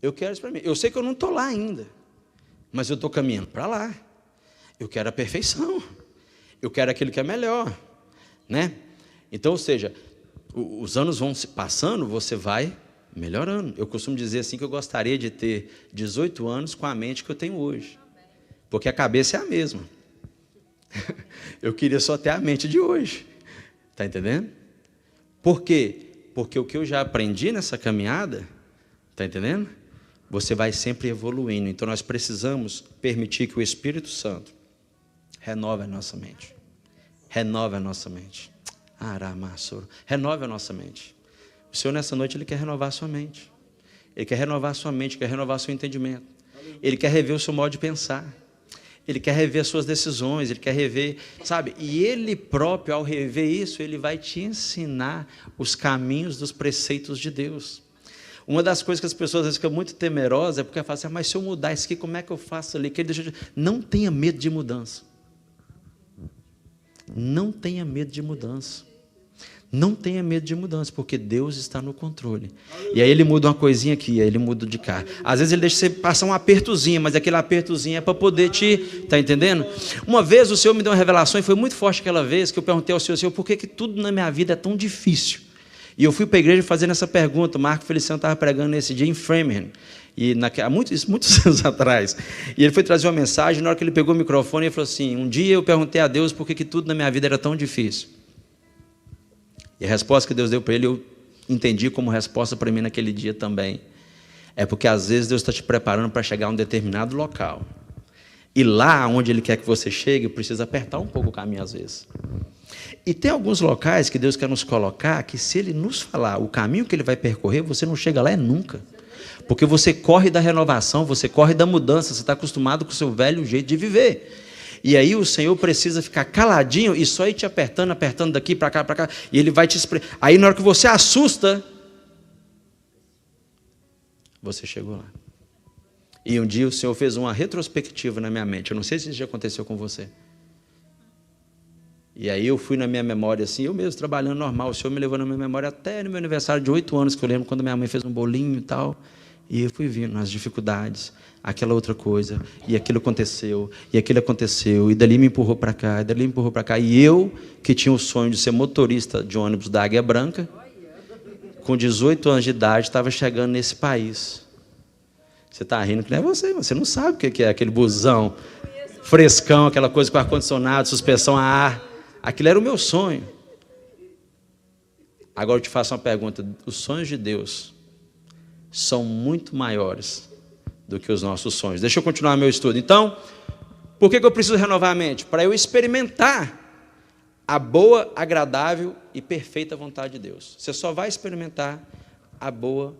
Eu quero isso para mim. Eu sei que eu não estou lá ainda, mas eu estou caminhando para lá. Eu quero a perfeição. Eu quero aquilo que é melhor, né? Então, ou seja, os anos vão se passando, você vai melhorando. Eu costumo dizer assim que eu gostaria de ter 18 anos com a mente que eu tenho hoje, porque a cabeça é a mesma. Eu queria só ter a mente de hoje. Está entendendo? Por quê? Porque o que eu já aprendi nessa caminhada, está entendendo? Você vai sempre evoluindo. Então nós precisamos permitir que o Espírito Santo renove a nossa mente. Renove a nossa mente. Aramassoro. Renove a nossa mente. O Senhor nessa noite Ele quer renovar a sua mente. Ele quer renovar a sua mente, quer renovar o seu entendimento. Ele quer rever o seu modo de pensar. Ele quer rever as suas decisões, Ele quer rever, sabe? E Ele próprio, ao rever isso, Ele vai te ensinar os caminhos dos preceitos de Deus. Uma das coisas que as pessoas às vezes ficam muito temerosas é porque falam assim: mas se eu mudar isso aqui, como é que eu faço ali? Não tenha medo de mudança. Não tenha medo de mudança. Não tenha medo de mudança, porque Deus está no controle. E aí Ele muda uma coisinha aqui, aí Ele muda de cá. Às vezes Ele deixa você passar um apertozinho, mas aquele apertozinho é para poder te... Está entendendo? Uma vez o Senhor me deu uma revelação, e foi muito forte aquela vez, que eu perguntei ao Senhor: por que tudo na minha vida é tão difícil? E eu fui para a igreja fazendo essa pergunta. O Marco Feliciano estava pregando nesse dia em Framingham, há muitos anos atrás. E ele foi trazer uma mensagem. Na hora que ele pegou o microfone, ele falou assim: um dia eu perguntei a Deus por que tudo na minha vida era tão difícil. E a resposta que Deus deu para ele, eu entendi como resposta para mim naquele dia também. É porque às vezes Deus está te preparando para chegar a um determinado local. E lá onde Ele quer que você chegue, precisa apertar um pouco o caminho às vezes. E tem alguns locais que Deus quer nos colocar, que se Ele nos falar o caminho que Ele vai percorrer, você não chega lá nunca. Porque você corre da renovação, você corre da mudança, você está acostumado com o seu velho jeito de viver. E aí o Senhor precisa ficar caladinho e só ir te apertando daqui para cá, e Ele vai te... Aí na hora que você assusta, você chegou lá. E um dia o Senhor fez uma retrospectiva na minha mente. Eu não sei se isso já aconteceu com você. E aí eu fui na minha memória assim, eu mesmo trabalhando normal, o Senhor me levou na minha memória até no meu aniversário de 8 anos, que eu lembro quando minha mãe fez um bolinho e tal. E eu fui vendo as dificuldades, aquela outra coisa, e aquilo aconteceu, e dali me empurrou para cá, e dali me empurrou para cá. E eu, que tinha o sonho de ser motorista de ônibus da Águia Branca, com 18 anos de idade, estava chegando nesse país. Você está rindo que não é você não sabe o que é aquele busão frescão, aquela coisa com ar-condicionado, suspensão a ar. Aquilo era o meu sonho. Agora eu te faço uma pergunta: os sonhos de Deus são muito maiores do que os nossos sonhos. Deixa eu continuar meu estudo. Então, por que eu preciso renovar a mente? Para eu experimentar a boa, agradável e perfeita vontade de Deus. Você só vai experimentar a boa,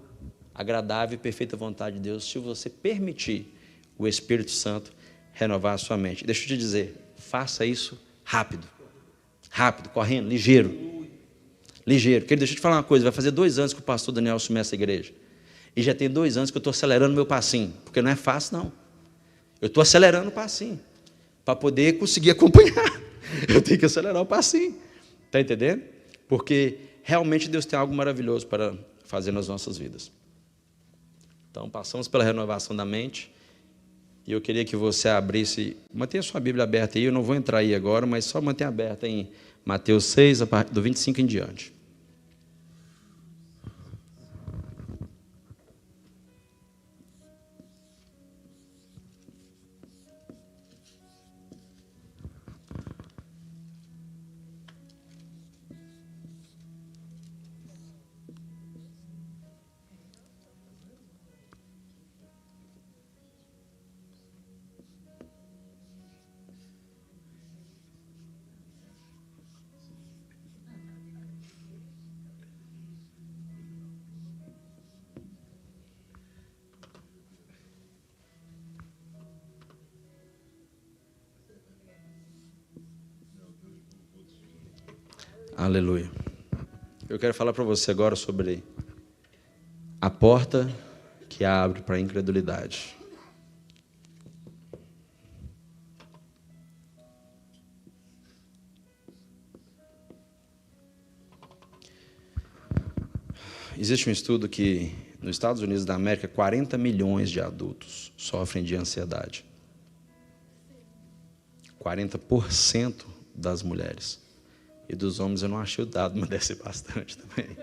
agradável e perfeita vontade de Deus se você permitir o Espírito Santo renovar a sua mente. Deixa eu te dizer, faça isso rápido. Rápido, correndo, ligeiro. Ligeiro. Querido, deixa eu te falar uma coisa, vai fazer 2 anos que o pastor Daniel assumiu essa igreja. E já tem 2 anos que eu estou acelerando meu passinho, porque não é fácil, não. Eu estou acelerando o passinho, para poder conseguir acompanhar. Eu tenho que acelerar o passinho. Está entendendo? Porque realmente Deus tem algo maravilhoso para fazer nas nossas vidas. Então, passamos pela renovação da mente. E eu queria que você abrisse, mantenha sua Bíblia aberta aí, eu não vou entrar aí agora, mas só mantenha aberta em Mateus 6, a partir do 25 em diante. Aleluia. Eu quero falar para você agora sobre a porta que abre para a incredulidade. Existe um estudo que nos Estados Unidos da América 40 milhões de adultos sofrem de ansiedade. 40% das mulheres. E dos homens eu não achei o dado, mas deve ser bastante também.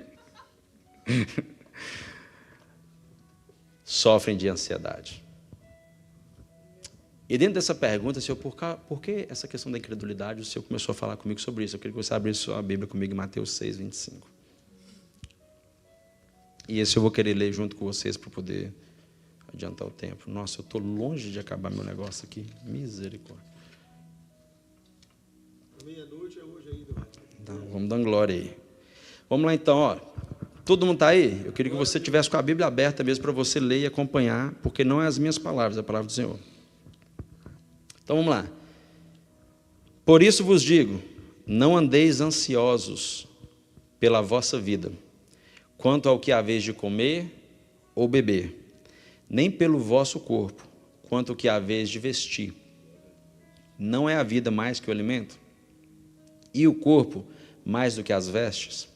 Sofrem de ansiedade. E dentro dessa pergunta, Senhor, por que essa questão da incredulidade, o Senhor começou a falar comigo sobre isso. Eu queria que você abrisse a Bíblia comigo em Mateus 6, 25. E esse eu vou querer ler junto com vocês para poder adiantar o tempo. Nossa, eu estou longe de acabar meu negócio aqui. Misericórdia. Meia-noite é hoje ainda. Então, vamos dar glória aí. Vamos lá então, ó. Todo mundo está aí? Eu queria que você tivesse com a Bíblia aberta mesmo para você ler e acompanhar, porque não é as minhas palavras, é a palavra do Senhor. Então vamos lá. Por isso vos digo, não andeis ansiosos pela vossa vida, quanto ao que haveis de comer ou beber, nem pelo vosso corpo, quanto ao que haveis de vestir. Não é a vida mais que o alimento? E o corpo mais do que as vestes?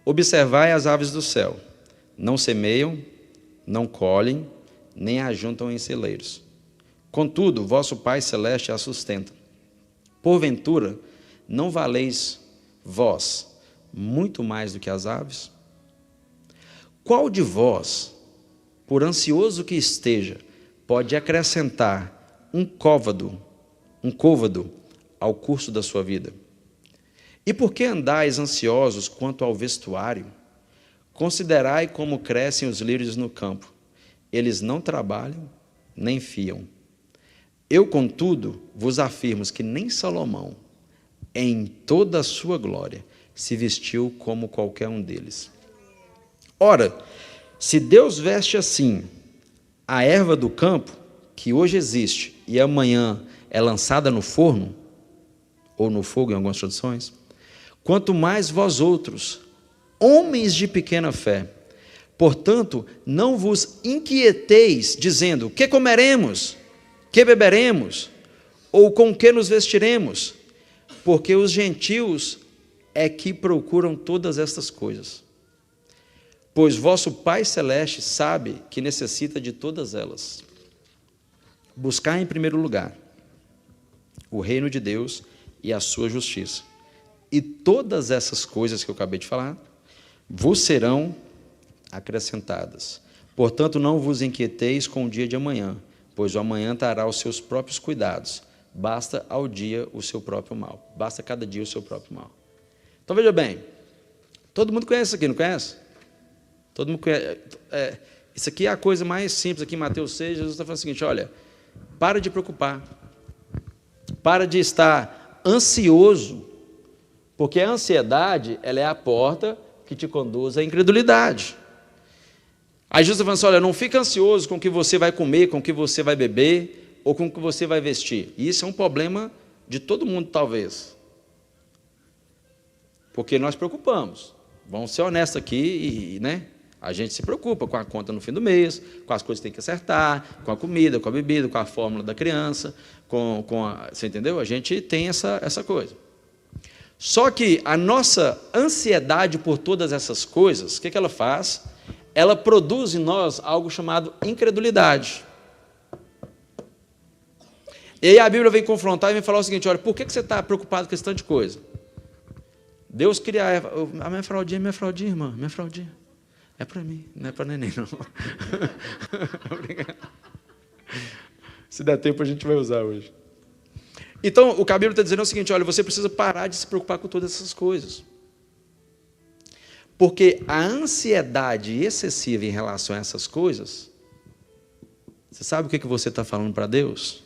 Observai as aves do céu, não semeiam, não colhem, nem ajuntam em celeiros. Contudo, vosso Pai Celeste as sustenta. Porventura, não valeis vós muito mais do que as aves? Qual de vós, por ansioso que esteja, pode acrescentar um côvado ao curso da sua vida? E por que andais ansiosos quanto ao vestuário? Considerai como crescem os lírios no campo. Eles não trabalham, nem fiam. Eu, contudo, vos afirmo que nem Salomão, em toda a sua glória, se vestiu como qualquer um deles. Ora, se Deus veste assim a erva do campo, que hoje existe e amanhã é lançada no forno, ou no fogo em algumas traduções, quanto mais vós outros, homens de pequena fé. Portanto, não vos inquieteis, dizendo, que comeremos, que beberemos, ou com que nos vestiremos, porque os gentios é que procuram todas estas coisas. Pois vosso Pai Celeste sabe que necessita de todas elas. Buscai em primeiro lugar o reino de Deus e a sua justiça. E todas essas coisas que eu acabei de falar vos serão acrescentadas. Portanto, não vos inquieteis com o dia de amanhã, pois o amanhã trará os seus próprios cuidados. Basta ao dia o seu próprio mal. Basta cada dia o seu próprio mal. Então, veja bem. Todo mundo conhece isso aqui, não conhece? Todo mundo conhece. Isso aqui é a coisa mais simples, aqui em Mateus 6, Jesus está falando o seguinte, olha, para de preocupar, para de estar ansioso, porque a ansiedade, ela é a porta que te conduz à incredulidade. Aí Jesus está falando assim, olha, não fica ansioso com o que você vai comer, com o que você vai beber, ou com o que você vai vestir. E isso é um problema de todo mundo, talvez. Porque nós preocupamos. Vamos ser honestos aqui, e, né? A gente se preocupa com a conta no fim do mês, com as coisas que tem que acertar, com a comida, com a bebida, com a fórmula da criança, você entendeu? A gente tem essa coisa. Só que a nossa ansiedade por todas essas coisas, o que ela faz? Ela produz em nós algo chamado incredulidade. E aí a Bíblia vem confrontar e vem falar o seguinte, olha, por que você está preocupado com esse tanto de coisa? Deus queria a minha fraldinha, irmã, minha fraldinha. É para mim, não é para neném, não. Obrigado. Se der tempo, a gente vai usar hoje. Então, o que a Bíblia está dizendo é o seguinte, olha, você precisa parar de se preocupar com todas essas coisas. Porque a ansiedade excessiva em relação a essas coisas, você sabe o que você está falando para Deus?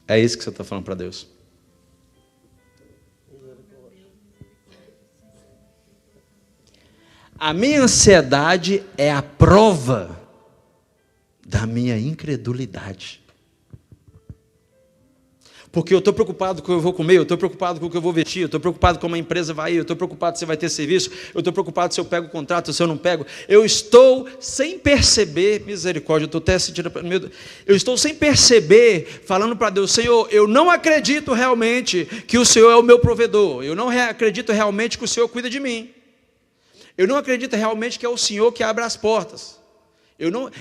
É isso que você está falando para Deus. A minha ansiedade é a prova da minha incredulidade. Porque eu estou preocupado com o que eu vou comer, eu estou preocupado com o que eu vou vestir, eu estou preocupado com como a empresa vai ir, eu estou preocupado se vai ter serviço, eu estou preocupado se eu pego o contrato, se eu não pego. Eu estou sem perceber, misericórdia, eu estou até sentindo medo, eu estou sem perceber, falando para Deus, Senhor, eu não acredito realmente que o Senhor é o meu provedor, eu não acredito realmente que o Senhor cuida de mim, eu não acredito realmente que é o Senhor que abre as portas.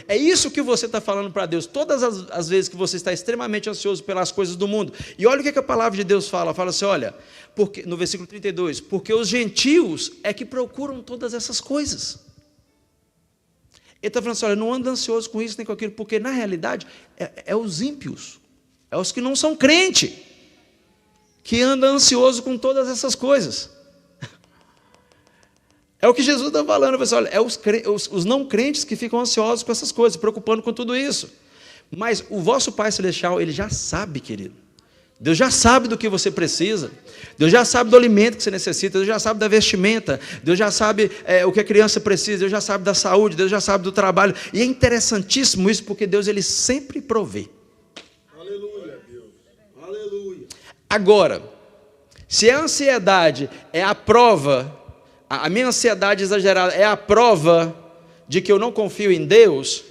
É isso que você está falando para Deus, todas as vezes que você está extremamente ansioso pelas coisas do mundo. E olha o que a palavra de Deus fala assim, olha, porque, no versículo 32, porque os gentios é que procuram todas essas coisas. Ele está falando assim, olha, não anda ansioso com isso nem com aquilo, porque na realidade é os ímpios, é os que não são crente, que andam ansioso com todas essas coisas. É o que Jesus está falando, pessoal. É os não crentes que ficam ansiosos com essas coisas, preocupando com tudo isso. Mas o vosso Pai Celestial, Ele já sabe, querido. Deus já sabe do que você precisa. Deus já sabe do alimento que você necessita. Deus já sabe da vestimenta. Deus já sabe o que a criança precisa. Deus já sabe da saúde. Deus já sabe do trabalho. E é interessantíssimo isso, porque Deus, Ele sempre provê. Aleluia, Deus. Aleluia. Agora, se a ansiedade é a prova... A minha ansiedade exagerada é a prova de que eu não confio em Deus.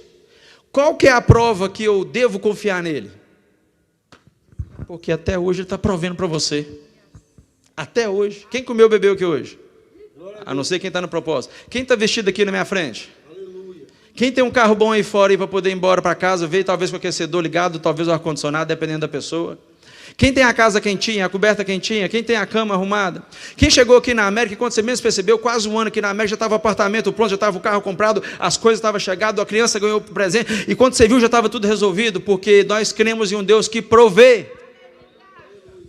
Qual que é a prova que eu devo confiar nele? Porque até hoje Ele está provendo para você. Até hoje. Quem comeu, bebeu aqui hoje? A não ser quem está no propósito. Quem está vestido aqui na minha frente? Aleluia. Quem tem um carro bom aí fora para poder ir embora para casa, veio talvez com o aquecedor ligado, talvez o ar-condicionado, dependendo da pessoa. Quem tem a casa quentinha, a coberta quentinha, quem tem a cama arrumada, quem chegou aqui na América, quando você menos percebeu, quase um ano aqui na América, já estava o apartamento pronto, já estava o carro comprado, as coisas estavam chegando, a criança ganhou o presente, e quando você viu, já estava tudo resolvido, porque nós cremos em um Deus que provê,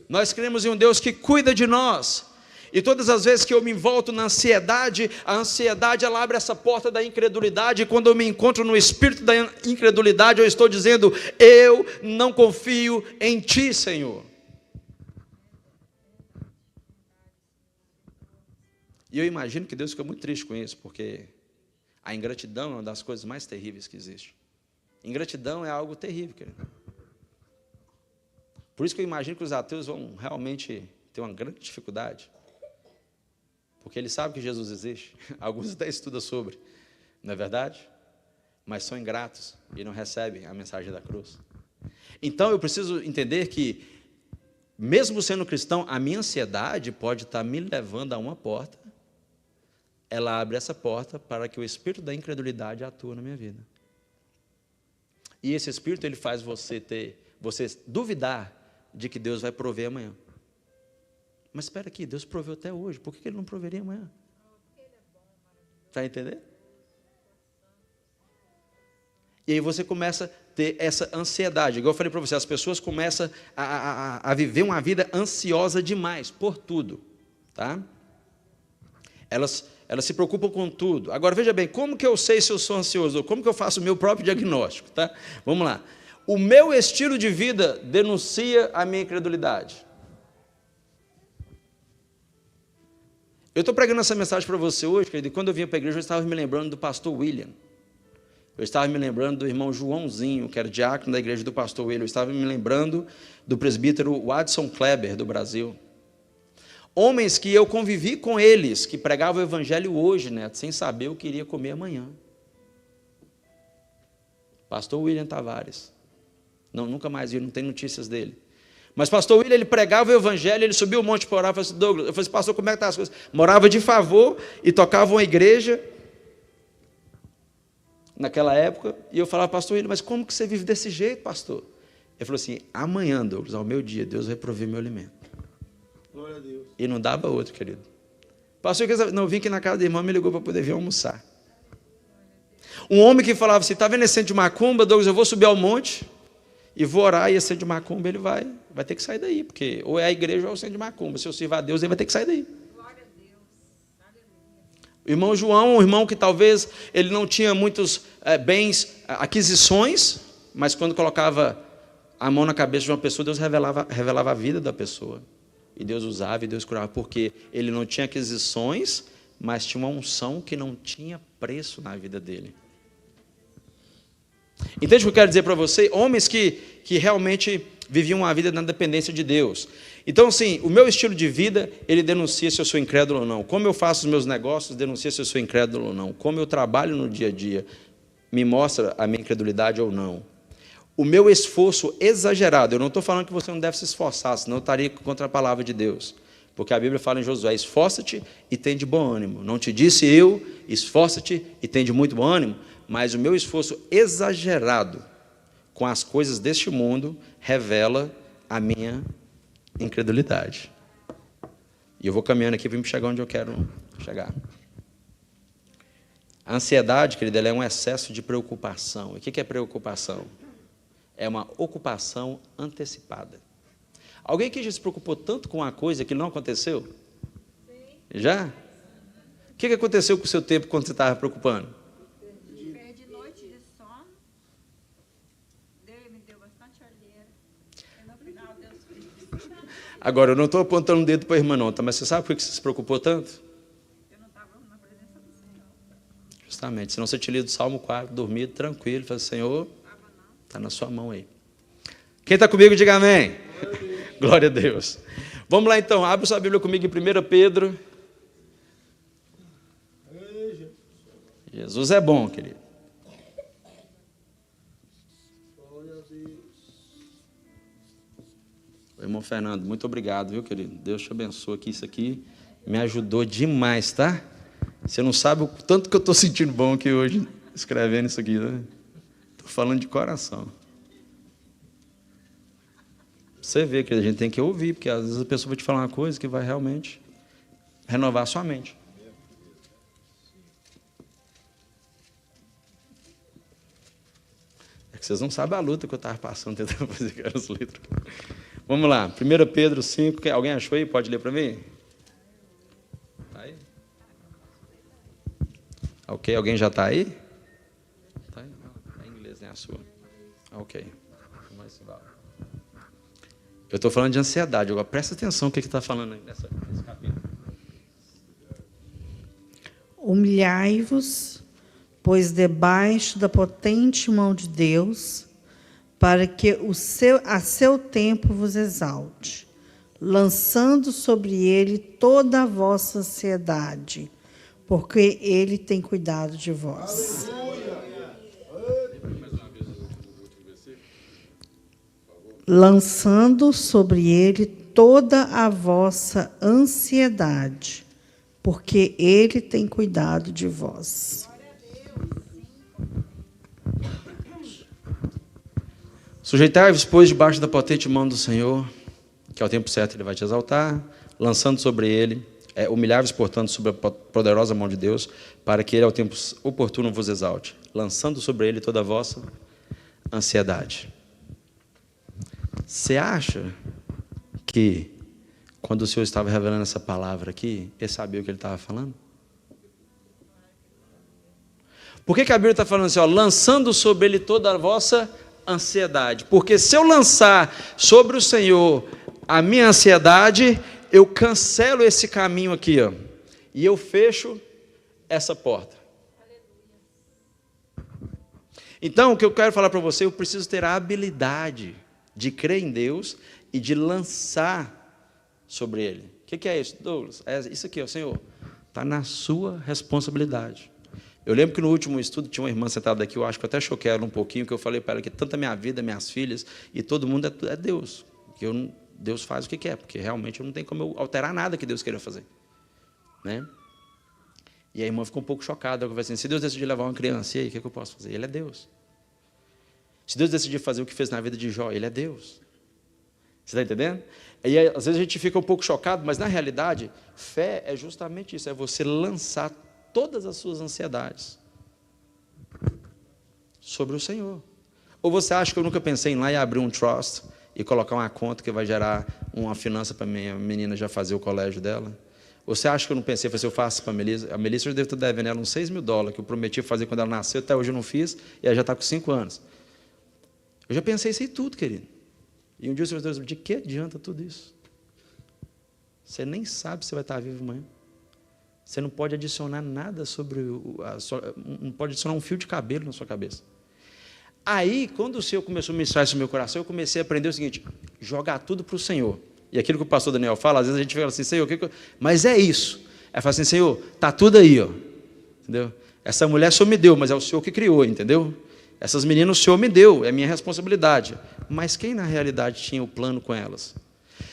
nós cremos em um Deus que cuida de nós. E todas as vezes que eu me envolto na ansiedade, a ansiedade ela abre essa porta da incredulidade, e quando eu me encontro no espírito da incredulidade, eu estou dizendo, eu não confio em Ti, Senhor. E eu imagino que Deus fica muito triste com isso, porque a ingratidão é uma das coisas mais terríveis que existe. Ingratidão é algo terrível, querido. Por isso que eu imagino que os ateus vão realmente ter uma grande dificuldade. Porque eles sabem que Jesus existe. Alguns até estudam sobre, não é verdade? Mas são ingratos e não recebem a mensagem da cruz. Então eu preciso entender que, mesmo sendo cristão, a minha ansiedade pode estar me levando a uma porta. Ela abre essa porta para que o espírito da incredulidade atue na minha vida. E esse espírito, ele faz você duvidar de que Deus vai prover amanhã. Mas espera aqui, Deus proveu até hoje, por que ele não proveria amanhã? Está entendendo? E aí você começa a ter essa ansiedade. Igual eu falei para você, as pessoas começam a viver uma vida ansiosa demais, por tudo. Tá? Elas se preocupam com tudo. Agora, veja bem, como que eu sei se eu sou ansioso? Como que eu faço o meu próprio diagnóstico? Tá? Vamos lá. O meu estilo de vida denuncia a minha incredulidade. Eu estou pregando essa mensagem para você hoje, querido, e quando eu vinha para a igreja, eu estava me lembrando do pastor William. Eu estava me lembrando do irmão Joãozinho, que era diácono da igreja do pastor William. Eu estava me lembrando do presbítero Wadson Kleber, do Brasil. Homens que eu convivi com eles, que pregavam o evangelho hoje, Neto, sem saber o que iria comer amanhã. Pastor William Tavares. Não, nunca mais vi, não tem notícias dele. Mas pastor William, ele pregava o evangelho, ele subiu o monte para orar. Eu falei assim, Douglas, eu falei assim, pastor, como é que estão as coisas? Morava de favor e tocava uma igreja naquela época, e eu falava, pastor William, mas como que você vive desse jeito, pastor? Ele falou assim, amanhã, Douglas, ao meu dia, Deus vai prover meu alimento. Glória a Deus. E não dava outro, querido. Pastor, não, eu vim aqui na casa da irmã, me ligou para poder vir almoçar. Um homem que falava assim, está vendo esse centro de macumba, Douglas, eu vou subir ao monte e vou orar, e esse centro de macumba, ele vai ter que sair daí, porque ou é a igreja ou é o centro de macumba. Se eu sirvo a Deus, ele vai ter que sair daí. O irmão João, um irmão que talvez ele não tinha muitos bens, aquisições, mas quando colocava a mão na cabeça de uma pessoa, Deus revelava a vida da pessoa. E Deus usava e Deus curava, porque ele não tinha aquisições, mas tinha uma unção que não tinha preço na vida dele. Entende o que eu quero dizer para você? Homens que realmente viviam uma vida na dependência de Deus. Então, assim, o meu estilo de vida, ele denuncia se eu sou incrédulo ou não. Como eu faço os meus negócios, denuncia se eu sou incrédulo ou não. Como eu trabalho no dia a dia, me mostra a minha incredulidade ou não. O meu esforço exagerado, eu não estou falando que você não deve se esforçar, senão eu estaria contra a palavra de Deus. Porque a Bíblia fala em Josué, esforça-te e tem de bom ânimo. Não te disse eu, esforça-te e tem de muito bom ânimo, mas o meu esforço exagerado com as coisas deste mundo revela a minha incredulidade. E eu vou caminhando aqui para me chegar onde eu quero chegar. A ansiedade, querida, ela é um excesso de preocupação. E o que é preocupação? É uma ocupação antecipada. Alguém que já se preocupou tanto com uma coisa que não aconteceu? Sim. Já? O que aconteceu com o seu tempo quando você estava preocupando? Perdi noite de sono. Deus me deu bastante olheira. E no final Deus fez. Agora, eu não estou apontando o dedo para a irmã, não, tá? Mas você sabe por que você se preocupou tanto? Eu não estava na presença do Senhor. Justamente. Senão você tinha lido o Salmo 4, dormido, tranquilo. Falei, Senhor, está na sua mão aí. Quem está comigo, diga amém. Glória a Deus. Vamos lá então, abre sua Bíblia comigo em 1 Pedro. Jesus é bom, querido. Irmão Fernando, muito obrigado, viu, querido? Deus te abençoe aqui. Isso aqui me ajudou demais, tá? Você não sabe o tanto que eu estou sentindo bom aqui hoje, escrevendo isso aqui, né? Estou falando de coração. Você vê que a gente tem que ouvir, porque às vezes a pessoa vai te falar uma coisa que vai realmente renovar a sua mente. É que vocês não sabem a luta que eu estava passando tentando fazer aquelas letras. Vamos lá, 1 Pedro 5, alguém achou aí? Pode ler para mim? Tá aí? Ok, alguém já está aí? Tá aí? Não, é em inglês, né? A sua. Ok. Mas vale. Eu estou falando de ansiedade. Agora, presta atenção no que está falando aí nesse capítulo. Humilhai-vos, pois debaixo da potente mão de Deus, para que a seu tempo vos exalte, lançando sobre ele toda a vossa ansiedade, porque ele tem cuidado de vós. Lançando sobre ele toda a vossa ansiedade, porque ele tem cuidado de vós. Sujeitai-vos, pois, debaixo da potente mão do Senhor, que ao tempo certo Ele vai te exaltar, lançando sobre Ele, humilhai-vos, portanto, sobre a poderosa mão de Deus, para que Ele ao tempo oportuno vos exalte, lançando sobre Ele toda a vossa ansiedade. Você acha que, quando o Senhor estava revelando essa palavra aqui, Ele sabia o que Ele estava falando? Por que a Bíblia está falando assim, lançando sobre Ele toda a vossa ansiedade? Porque se eu lançar sobre o Senhor a minha ansiedade, eu cancelo esse caminho aqui, e eu fecho essa porta. Então, o que eu quero falar para você, eu preciso ter a habilidade de crer em Deus e de lançar sobre Ele. O que é isso, Douglas? É isso aqui, Senhor, está na sua responsabilidade. Eu lembro que no último estudo tinha uma irmã sentada aqui, eu acho que eu até choquei ela um pouquinho, que eu falei para ela que tanta minha vida, minhas filhas, e todo mundo é Deus. Que Deus faz o que quer, porque realmente não tem como eu alterar nada que Deus queira fazer. Né? E a irmã ficou um pouco chocada. Eu falei assim, se Deus decidir levar uma criança, e aí, o que eu posso fazer? Ele é Deus. Se Deus decidir fazer o que fez na vida de Jó, Ele é Deus. Você está entendendo? E aí, às vezes a gente fica um pouco chocado, mas na realidade, fé é justamente isso, é você lançar todas as suas ansiedades sobre o Senhor. Ou você acha que eu nunca pensei em ir lá e abrir um trust e colocar uma conta que vai gerar uma finança para a minha menina já fazer o colégio dela? Você acha que eu não pensei, se eu faço para a Melissa eu devo estar devendo ela uns $6.000, que eu prometi fazer quando ela nasceu, até hoje eu não fiz, e ela já está com 5 anos. Eu já pensei isso aí tudo, querido. E um dia o Senhor Deus, de que adianta tudo isso? Você nem sabe se vai estar vivo amanhã. Você não pode adicionar nada sobre não pode adicionar um fio de cabelo na sua cabeça. Aí, quando o Senhor começou a ministrar isso no meu coração, eu comecei a aprender o seguinte, jogar tudo para o Senhor. E aquilo que o pastor Daniel fala, às vezes a gente fala assim, Senhor, mas é isso. Aí fala assim, Senhor, está tudo aí, entendeu? Essa mulher o Senhor me deu, mas é o Senhor que criou, entendeu? Essas meninas o Senhor me deu, é minha responsabilidade. Mas quem na realidade tinha o plano com elas?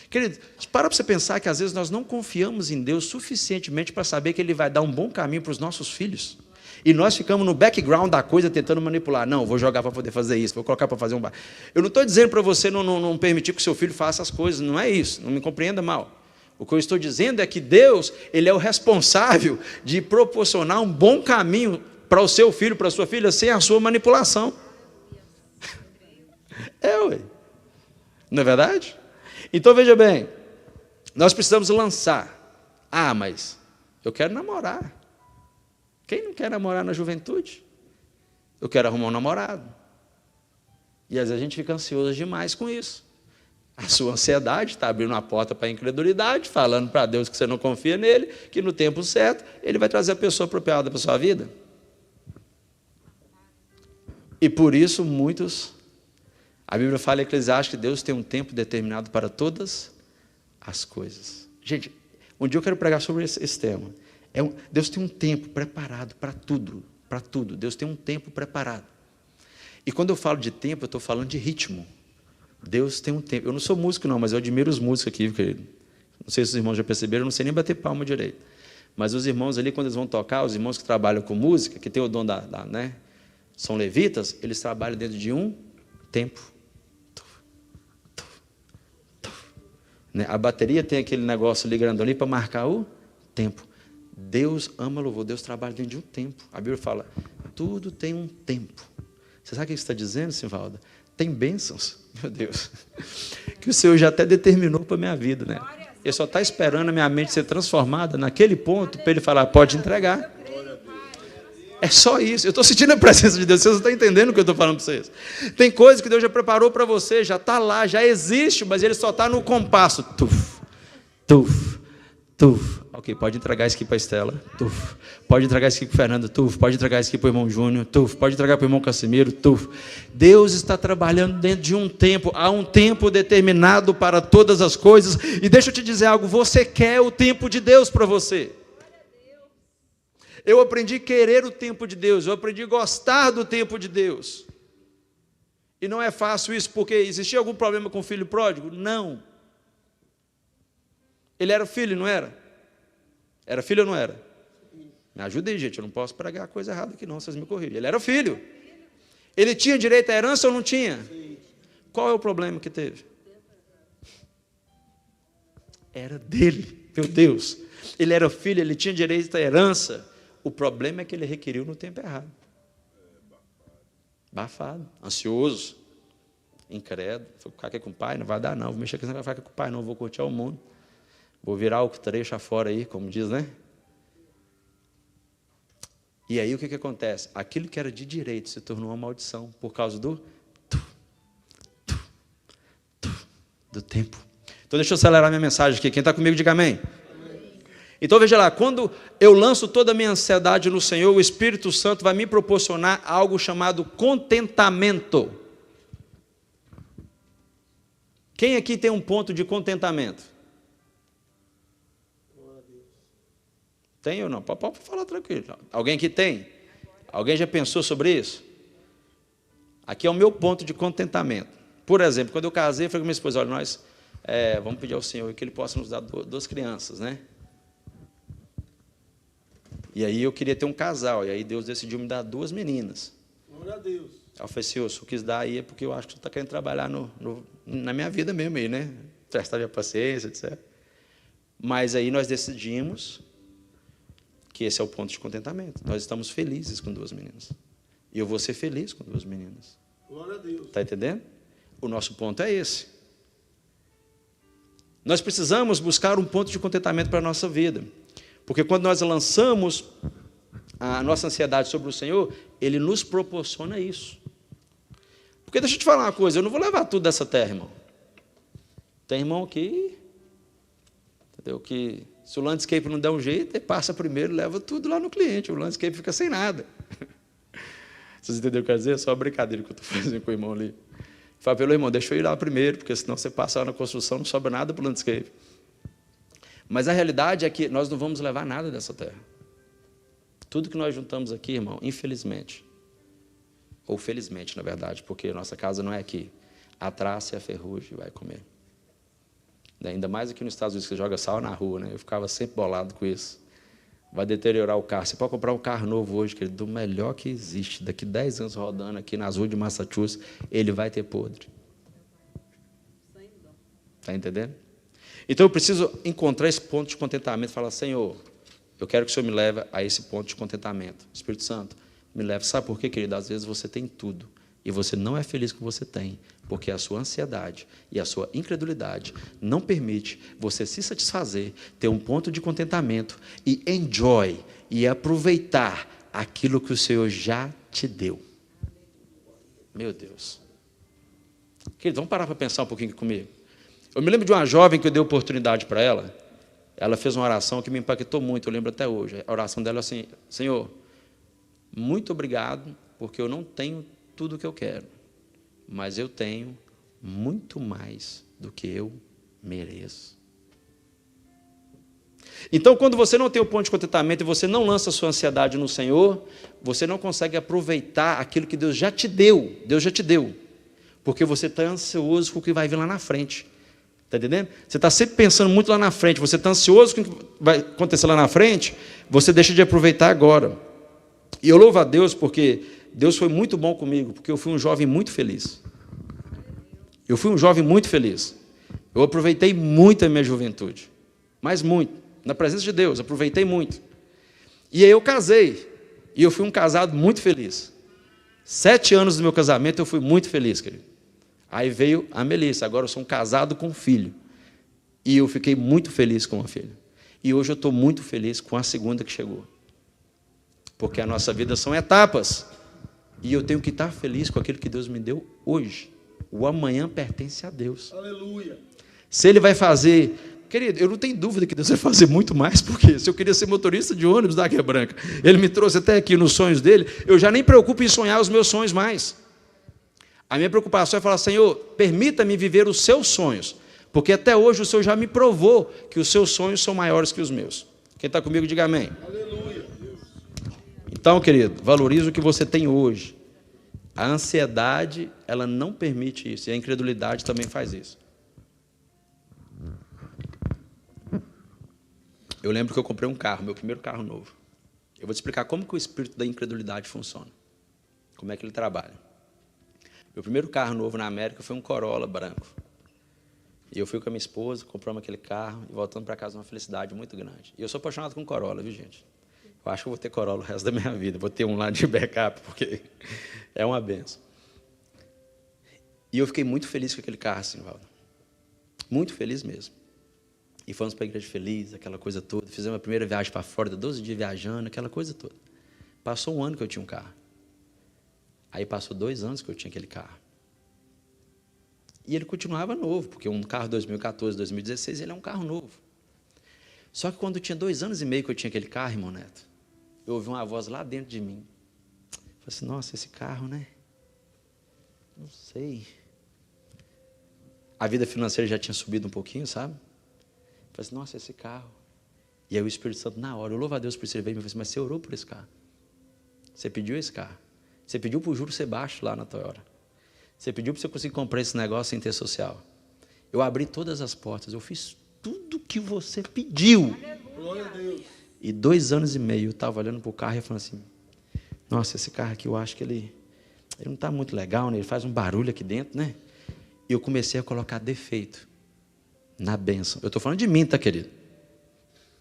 Querido, para você pensar que às vezes nós não confiamos em Deus suficientemente para saber que Ele vai dar um bom caminho para os nossos filhos. E nós ficamos no background da coisa tentando manipular. Não, vou jogar para poder fazer isso, vou colocar para fazer um bar. Eu não estou dizendo para você não permitir que o seu filho faça as coisas, não é isso, não me compreenda mal. O que eu estou dizendo é que Deus, Ele é o responsável de proporcionar um bom caminho para o seu filho, para a sua filha, sem a sua manipulação. Ué. Não é verdade? Então, veja bem, nós precisamos lançar. Ah, mas eu quero namorar. Quem não quer namorar na juventude? Eu quero arrumar um namorado. E às vezes a gente fica ansioso demais com isso. A sua ansiedade está abrindo uma porta para a incredulidade, falando para Deus que você não confia nele, que no tempo certo Ele vai trazer a pessoa apropriada para a sua vida. E por isso a Bíblia fala em Eclesiastes que Deus tem um tempo determinado para todas as coisas. Gente, um dia eu quero pregar sobre esse tema. Deus tem um tempo preparado para tudo, para tudo. Deus tem um tempo preparado. E quando eu falo de tempo, eu estou falando de ritmo. Deus tem um tempo. Eu não sou músico não, mas eu admiro os músicos aqui, querido. Não sei se os irmãos já perceberam, eu não sei nem bater palma direito. Mas os irmãos ali, quando eles vão tocar, os irmãos que trabalham com música, que tem o dom né, são levitas, eles trabalham dentro de um tempo. Né? A bateria tem aquele negócio ligando ali para marcar o tempo. Deus ama louvor, Deus trabalha dentro de um tempo. A Bíblia fala, tudo tem um tempo. Você sabe o que está dizendo, Simvalda? Tem bênçãos, meu Deus, que o Senhor já até determinou para a minha vida, né? Ele só está esperando a minha mente ser transformada naquele ponto para Ele falar, pode entregar. É só isso. Eu estou sentindo a presença de Deus. Vocês não estão entendendo o que eu estou falando para vocês. Tem coisas que Deus já preparou para você, já está lá, já existe, mas Ele só está no compasso. Tuf, tuf, tuf. Ok, pode entregar isso aqui para a Estela. Tuf. Pode entregar isso aqui para o Fernando. Tuf. Pode entregar isso aqui para o irmão Júnior. Tuf. Pode entregar para o irmão Casimiro. Tuf. Deus está trabalhando dentro de um tempo. Há um tempo determinado para todas as coisas. E deixa eu te dizer algo. Você quer o tempo de Deus para você. Eu aprendi a querer o tempo de Deus. Eu aprendi a gostar do tempo de Deus. E não é fácil isso, porque existia algum problema com o filho pródigo? Não. Ele era filho, não era? Era filho ou não era? Me ajudem, gente, eu não posso pregar coisa errada aqui não, vocês me corrigem. Ele era filho. Ele tinha direito à herança ou não tinha? Qual é o problema que teve? Era dele, meu Deus. Ele era filho, ele tinha direito à herança. O problema é que ele requeriu no tempo errado. Bafado, ansioso, incrédulo. Vou ficar aqui com o pai, não vai dar não. Vou mexer aqui, não vai ficar com o pai, não. Vou curtir o mundo. Vou virar o trecho afora aí, como diz, né? E aí o que acontece? Aquilo que era de direito se tornou uma maldição por causa do tempo. Então deixa eu acelerar minha mensagem aqui. Quem está comigo, diga amém. Então veja lá, quando eu lanço toda a minha ansiedade no Senhor, o Espírito Santo vai me proporcionar algo chamado contentamento. Quem aqui tem um ponto de contentamento? Tem ou não? Pode falar tranquilo. Alguém aqui tem? Alguém já pensou sobre isso? Aqui é o meu ponto de contentamento. Por exemplo, quando eu casei, eu falei com minha esposa, olha, nós vamos pedir ao Senhor que Ele possa nos dar duas crianças, né? E aí eu queria ter um casal, e aí Deus decidiu me dar duas meninas. Glória a Deus. Aí eu falei, Senhor, se eu quis dar aí é porque eu acho que você está querendo trabalhar na minha vida mesmo aí, né? Testar minha paciência, etc. Mas aí nós decidimos que esse é o ponto de contentamento. Nós estamos felizes com duas meninas. E eu vou ser feliz com duas meninas. Glória a Deus. Está entendendo? O nosso ponto é esse. Nós precisamos buscar um ponto de contentamento para a nossa vida. Porque quando nós lançamos a nossa ansiedade sobre o Senhor, Ele nos proporciona isso. Porque deixa eu te falar uma coisa, eu não vou levar tudo dessa terra, irmão. Tem irmão aqui, entendeu? Que se o landscape não der um jeito, ele passa primeiro, leva tudo lá no cliente, o landscape fica sem nada. Vocês entenderam o que eu quero dizer? É só uma brincadeira que eu estou fazendo com o irmão ali. Fala, pelo irmão, deixa eu ir lá primeiro, porque senão você passa lá na construção, não sobra nada para o landscape. Mas a realidade é que nós não vamos levar nada dessa terra. Tudo que nós juntamos aqui, irmão, infelizmente, ou felizmente, na verdade, porque a nossa casa não é aqui, a traça e a ferrugem vai comer. Ainda mais aqui nos Estados Unidos, que você joga sal na rua, né? Eu ficava sempre bolado com isso. Vai deteriorar o carro. Você pode comprar um carro novo hoje, que é do melhor que existe. Daqui 10 anos rodando aqui nas ruas de Massachusetts, ele vai ter podre. Está entendendo? Então eu preciso encontrar esse ponto de contentamento e falar, Senhor, eu quero que o Senhor me leve a esse ponto de contentamento. Espírito Santo, me leve. Sabe por quê, querido? Às vezes você tem tudo e você não é feliz com o que você tem, porque a sua ansiedade e a sua incredulidade não permite você se satisfazer, ter um ponto de contentamento e enjoy, e aproveitar aquilo que o Senhor já te deu. Meu Deus. Querido, vamos parar para pensar um pouquinho comigo. Eu me lembro de uma jovem que eu dei oportunidade para ela. Ela fez uma oração que me impactou muito, eu lembro até hoje. A oração dela é assim, Senhor, muito obrigado, porque eu não tenho tudo o que eu quero, mas eu tenho muito mais do que eu mereço. Então, quando você não tem o ponto de contentamento e você não lança a sua ansiedade no Senhor, você não consegue aproveitar aquilo que Deus já te deu. Deus já te deu. Porque você está ansioso com o que vai vir lá na frente. Está entendendo? Você está sempre pensando muito lá na frente. Você está ansioso com o que vai acontecer lá na frente, você deixa de aproveitar agora. E eu louvo a Deus porque Deus foi muito bom comigo, porque eu fui um jovem muito feliz. Eu fui um jovem muito feliz. Eu aproveitei muito a minha juventude. Mas muito. Na presença de Deus, aproveitei muito. E aí eu casei. E eu fui um casado muito feliz. 7 anos do meu casamento eu fui muito feliz, querido. Aí veio a Melissa. Agora eu sou um casado com um filho. E eu fiquei muito feliz com a filha. E hoje eu estou muito feliz com a segunda que chegou. Porque a nossa vida são etapas. E eu tenho que estar feliz com aquilo que Deus me deu hoje. O amanhã pertence a Deus. Aleluia. Se Ele vai fazer... Querido, eu não tenho dúvida que Deus vai fazer muito mais, porque se eu queria ser motorista de ônibus da Águia Branca, Ele me trouxe até aqui nos sonhos dEle, eu já nem preocupo em sonhar os meus sonhos mais. A minha preocupação é falar, Senhor, permita-me viver os seus sonhos, porque até hoje o Senhor já me provou que os seus sonhos são maiores que os meus. Quem está comigo, diga amém. Aleluia. Então, querido, valorize o que você tem hoje. A ansiedade, ela não permite isso, e a incredulidade também faz isso. Eu lembro que eu comprei um carro, meu primeiro carro novo. Eu vou te explicar como que o espírito da incredulidade funciona. Como é que ele trabalha. Meu primeiro carro novo na América foi um Corolla branco. E eu fui com a minha esposa, compramos aquele carro e voltando para casa uma felicidade muito grande. E eu sou apaixonado com Corolla, viu, gente? Eu acho que eu vou ter Corolla o resto da minha vida. Vou ter um lá de backup, porque é uma benção. E eu fiquei muito feliz com aquele carro, assim, Valdo. Muito feliz mesmo. E fomos para a igreja feliz, aquela coisa toda. Fizemos a primeira viagem para fora, 12 dias viajando, aquela coisa toda. Passou um ano que eu tinha um carro. Aí passou 2 anos que eu tinha aquele carro. E ele continuava novo, porque um carro 2014, 2016, ele é um carro novo. Só que quando tinha 2 anos e meio que eu tinha aquele carro, irmão Neto, eu ouvi uma voz lá dentro de mim. Falei assim, nossa, esse carro, né? Não sei. A vida financeira já tinha subido um pouquinho, sabe? Falei assim, nossa, esse carro. E aí o Espírito Santo, na hora, eu louvo a Deus por isso, ele veio e me falou assim, mas você orou por esse carro? Você pediu esse carro? Você pediu para o juro ser baixo lá na Toyota? Você pediu para você conseguir comprar esse negócio sem ter social? Eu abri todas as portas, eu fiz tudo que você pediu. Glória a Deus. E 2 anos e meio eu estava olhando para o carro e falando assim, nossa, esse carro aqui eu acho que ele não está muito legal, né? Ele faz um barulho aqui dentro, né? E eu comecei a colocar defeito na bênção. Eu estou falando de mim, tá, querido?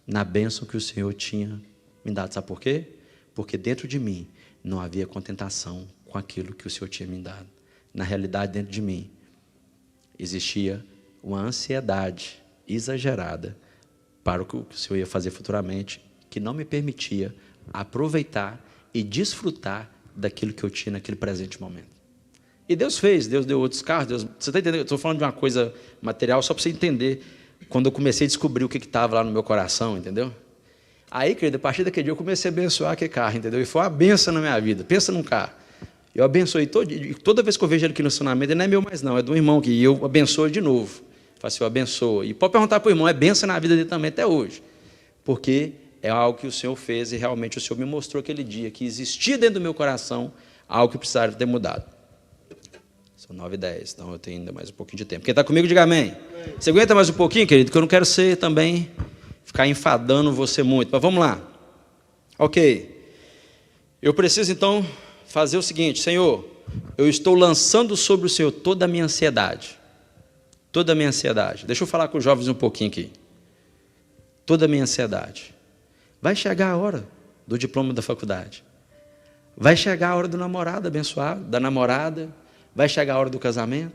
Na bênção que o Senhor tinha me dado. Sabe por quê? Porque dentro de mim não havia contentação com aquilo que o Senhor tinha me dado. Na realidade, dentro de mim existia uma ansiedade exagerada para o que o Senhor ia fazer futuramente, que não me permitia aproveitar e desfrutar daquilo que eu tinha naquele presente momento. E Deus fez, Deus deu outros carros. Você está entendendo? Eu estou falando de uma coisa material só para você entender. Quando eu comecei a descobrir o que estava lá no meu coração, entendeu? Aí, querido, a partir daquele dia eu comecei a abençoar aquele carro, entendeu? E foi uma benção na minha vida. Pensa num carro. Eu abençoei toda vez que eu vejo ele aqui no estacionamento, ele não é meu mais não, é do irmão aqui. E eu abençoo de novo. Falo assim, eu abençoo. E pode perguntar para o irmão, é benção na vida dele também até hoje. Porque é algo que o Senhor fez e realmente o Senhor me mostrou aquele dia que existia dentro do meu coração algo que precisava ter mudado. São 9h10, então eu tenho ainda mais um pouquinho de tempo. Quem está comigo, diga amém. Você aguenta mais um pouquinho, querido? Que eu não quero ser também, ficar enfadando você muito. Mas vamos lá. Ok. Eu preciso, então, fazer o seguinte. Senhor, eu estou lançando sobre o Senhor toda a minha ansiedade. Toda a minha ansiedade. Deixa eu falar com os jovens um pouquinho aqui. Toda a minha ansiedade. Vai chegar a hora do diploma da faculdade. Vai chegar a hora do namorado abençoado, da namorada. Vai chegar a hora do casamento.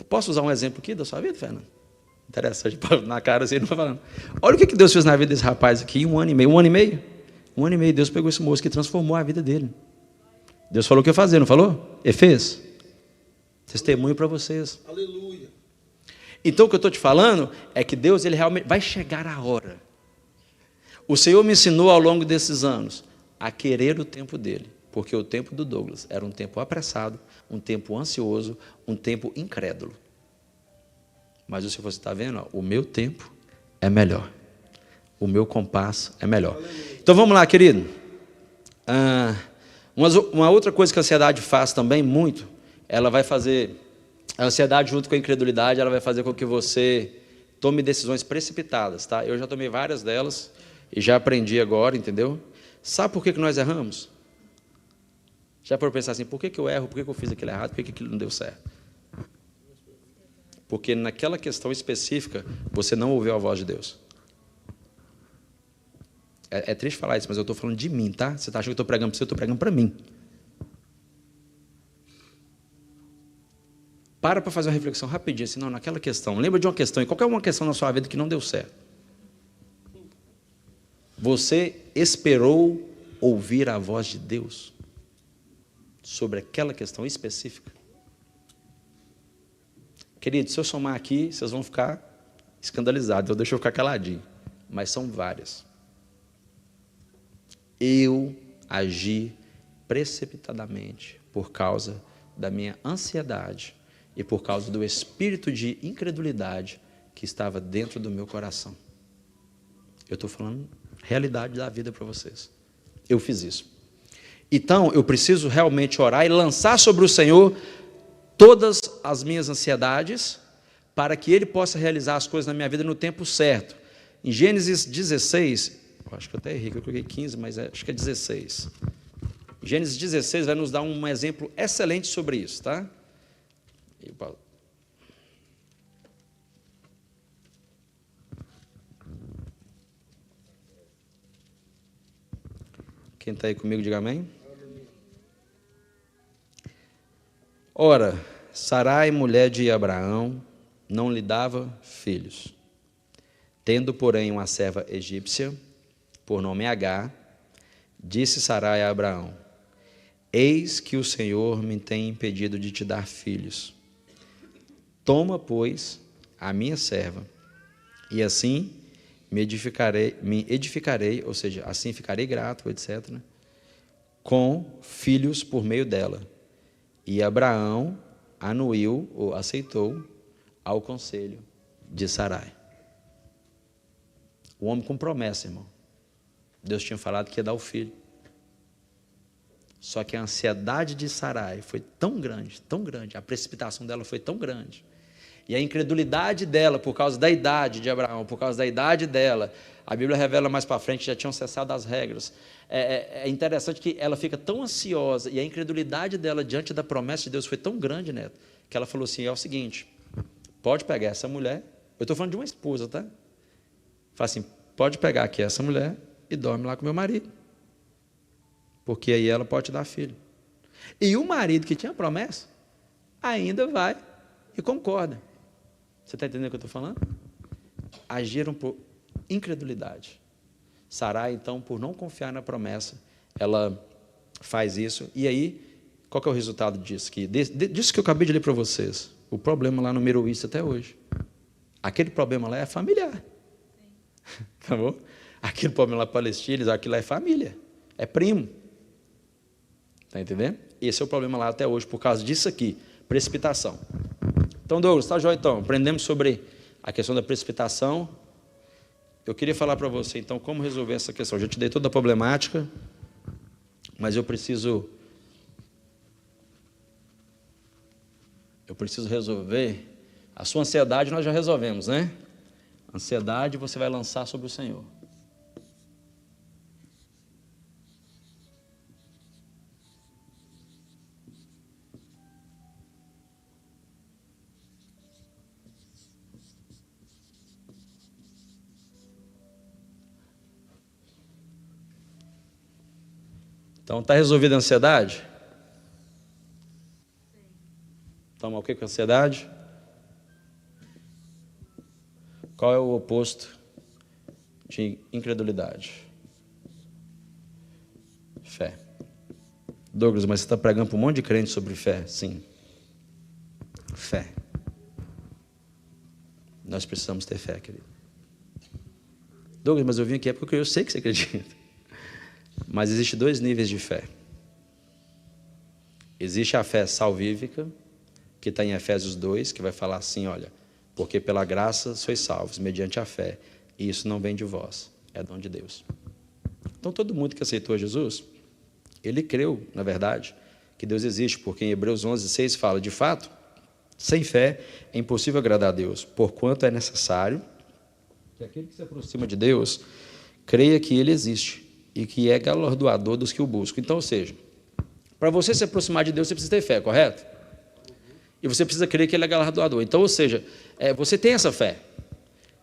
Posso usar um exemplo aqui da sua vida, Fernando? Interessante, na cara assim, ele não vai falando. Olha o que Deus fez na vida desse rapaz aqui em 1 ano e meio. 1 ano e meio? 1 ano e meio, Deus pegou esse moço que transformou a vida dele. Deus falou o que ia fazer, não falou? Ele fez. Testemunho para vocês. Aleluia. Então o que eu estou te falando é que Deus, ele realmente vai chegar a hora. O Senhor me ensinou ao longo desses anos a querer o tempo dele. Porque o tempo do Douglas era um tempo apressado, um tempo ansioso, um tempo incrédulo. Mas o Senhor, você está vendo? Ó, o meu tempo é melhor. O meu compasso é melhor. Então vamos lá, querido. Uma outra coisa que a ansiedade faz também muito, ela vai fazer, a ansiedade junto com a incredulidade, ela vai fazer com que você tome decisões precipitadas, tá? Eu já tomei várias delas e já aprendi agora, entendeu? Sabe por que nós erramos? Já para pensar assim, por que eu erro, por que eu fiz aquilo errado, por que aquilo não deu certo? Porque naquela questão específica, você não ouviu a voz de Deus. É triste falar isso, mas eu estou falando de mim, tá? Você está achando que eu estou pregando para você, eu estou pregando para mim. Para fazer uma reflexão rapidinho, assim, não, naquela questão, lembra de uma questão, e qualquer uma questão na sua vida que não deu certo. Você esperou ouvir a voz de Deus sobre aquela questão específica? Querido, se eu somar aqui, vocês vão ficar escandalizados, deixa eu ficar caladinho, mas são várias. Eu agi precipitadamente por causa da minha ansiedade e por causa do espírito de incredulidade que estava dentro do meu coração. Eu estou falando realidade da vida para vocês. Eu fiz isso. Então, eu preciso realmente orar e lançar sobre o Senhor todas as minhas ansiedades para que Ele possa realizar as coisas na minha vida no tempo certo. Em Gênesis 16, eu acho que eu até errei, eu coloquei 15, mas acho que é 16. Gênesis 16 vai nos dar um exemplo excelente sobre isso, tá? Quem está aí comigo, diga amém. Ora, Sarai, mulher de Abraão, não lhe dava filhos. Tendo, porém, uma serva egípcia, por nome Agar, disse Sarai a Abraão: eis que o Senhor me tem impedido de te dar filhos. Toma, pois, a minha serva, e assim me edificarei, ou seja, assim ficarei grato, etc., com filhos por meio dela. E Abraão anuiu, ou aceitou, ao conselho de Sarai. O homem com promessa, irmão. Deus tinha falado que ia dar o filho. Só que a ansiedade de Sarai foi tão grande, a precipitação dela foi tão grande, e a incredulidade dela, por causa da idade de Abraão, por causa da idade dela, a Bíblia revela mais para frente, já tinham cessado as regras. É interessante que ela fica tão ansiosa, e a incredulidade dela diante da promessa de Deus foi tão grande, Neto, que ela falou assim: é o seguinte, pode pegar essa mulher, eu estou falando de uma esposa, tá? Fala assim, pode pegar aqui essa mulher e dorme lá com meu marido, porque aí ela pode te dar filho. E o marido que tinha promessa, ainda vai e concorda. Você está entendendo o que eu estou falando? Agiram por incredulidade. Sarai, então, por não confiar na promessa, ela faz isso. E aí, qual que é o resultado disso? Disso que eu acabei de ler para vocês. O problema lá no Middle East até hoje. Aquele problema lá é familiar. Tá bom? Aquele problema lá Palestina, aquilo lá é família. É primo. Está entendendo? Esse é o problema lá até hoje, por causa disso aqui, precipitação. Então, Douglas, está jóia então? Aprendemos sobre a questão da precipitação. Eu queria falar para você, então, como resolver essa questão. Eu já te dei toda a problemática, mas eu preciso resolver. A sua ansiedade nós já resolvemos, né? Ansiedade você vai lançar sobre o Senhor. Então, está resolvida a ansiedade? Toma o que com a ansiedade? Qual é o oposto de incredulidade? Fé. Douglas, mas você está pregando para um monte de crente sobre fé? Sim. Fé. Nós precisamos ter fé, querido. Douglas, mas eu vim aqui é porque eu sei que você acredita. Mas existem dois níveis de fé. Existe a fé salvífica, que está em Efésios 2, que vai falar assim, olha, porque pela graça sois salvos, mediante a fé, e isso não vem de vós, é dom de Deus. Então, todo mundo que aceitou Jesus, ele creu, na verdade, que Deus existe, porque em Hebreus 11:6 fala, de fato, sem fé é impossível agradar a Deus, porquanto é necessário que aquele que se aproxima de Deus creia que ele existe e que é galardoador dos que o buscam. Então, ou seja, para você se aproximar de Deus, você precisa ter fé, correto? E você precisa crer que ele é galardoador. Então, ou seja, você tem essa fé.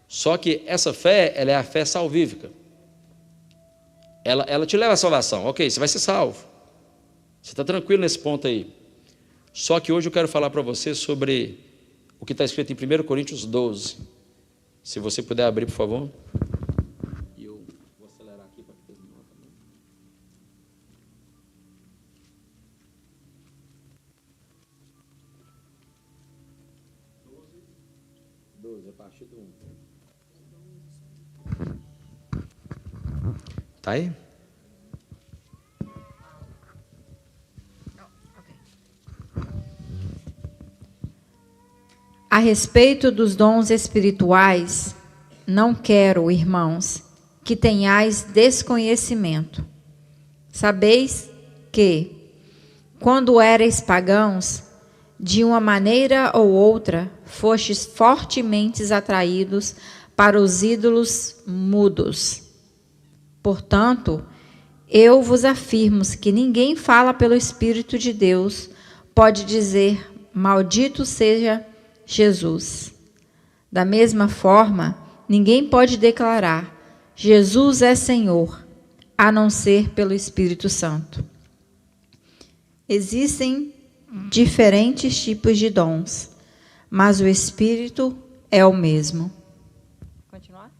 Só que essa fé, ela é a fé salvífica. Ela te leva à salvação. Ok, você vai ser salvo. Você está tranquilo nesse ponto aí. Só que hoje eu quero falar para você sobre o que está escrito em 1 Coríntios 12. Se você puder abrir, por favor. E eu vou acelerar aqui para que terminar também. 12, a partir do 1. Está aí? A respeito dos dons espirituais, não quero, irmãos, que tenhais desconhecimento. Sabeis que, quando éreis pagãos, de uma maneira ou outra, fostes fortemente atraídos para os ídolos mudos. Portanto, Eu vos afirmo que ninguém fala pelo Espírito de Deus pode dizer, maldito seja Jesus. Da mesma forma, ninguém pode declarar, Jesus é Senhor, a não ser pelo Espírito Santo. Existem diferentes tipos de dons, mas o Espírito é o mesmo. Continuar?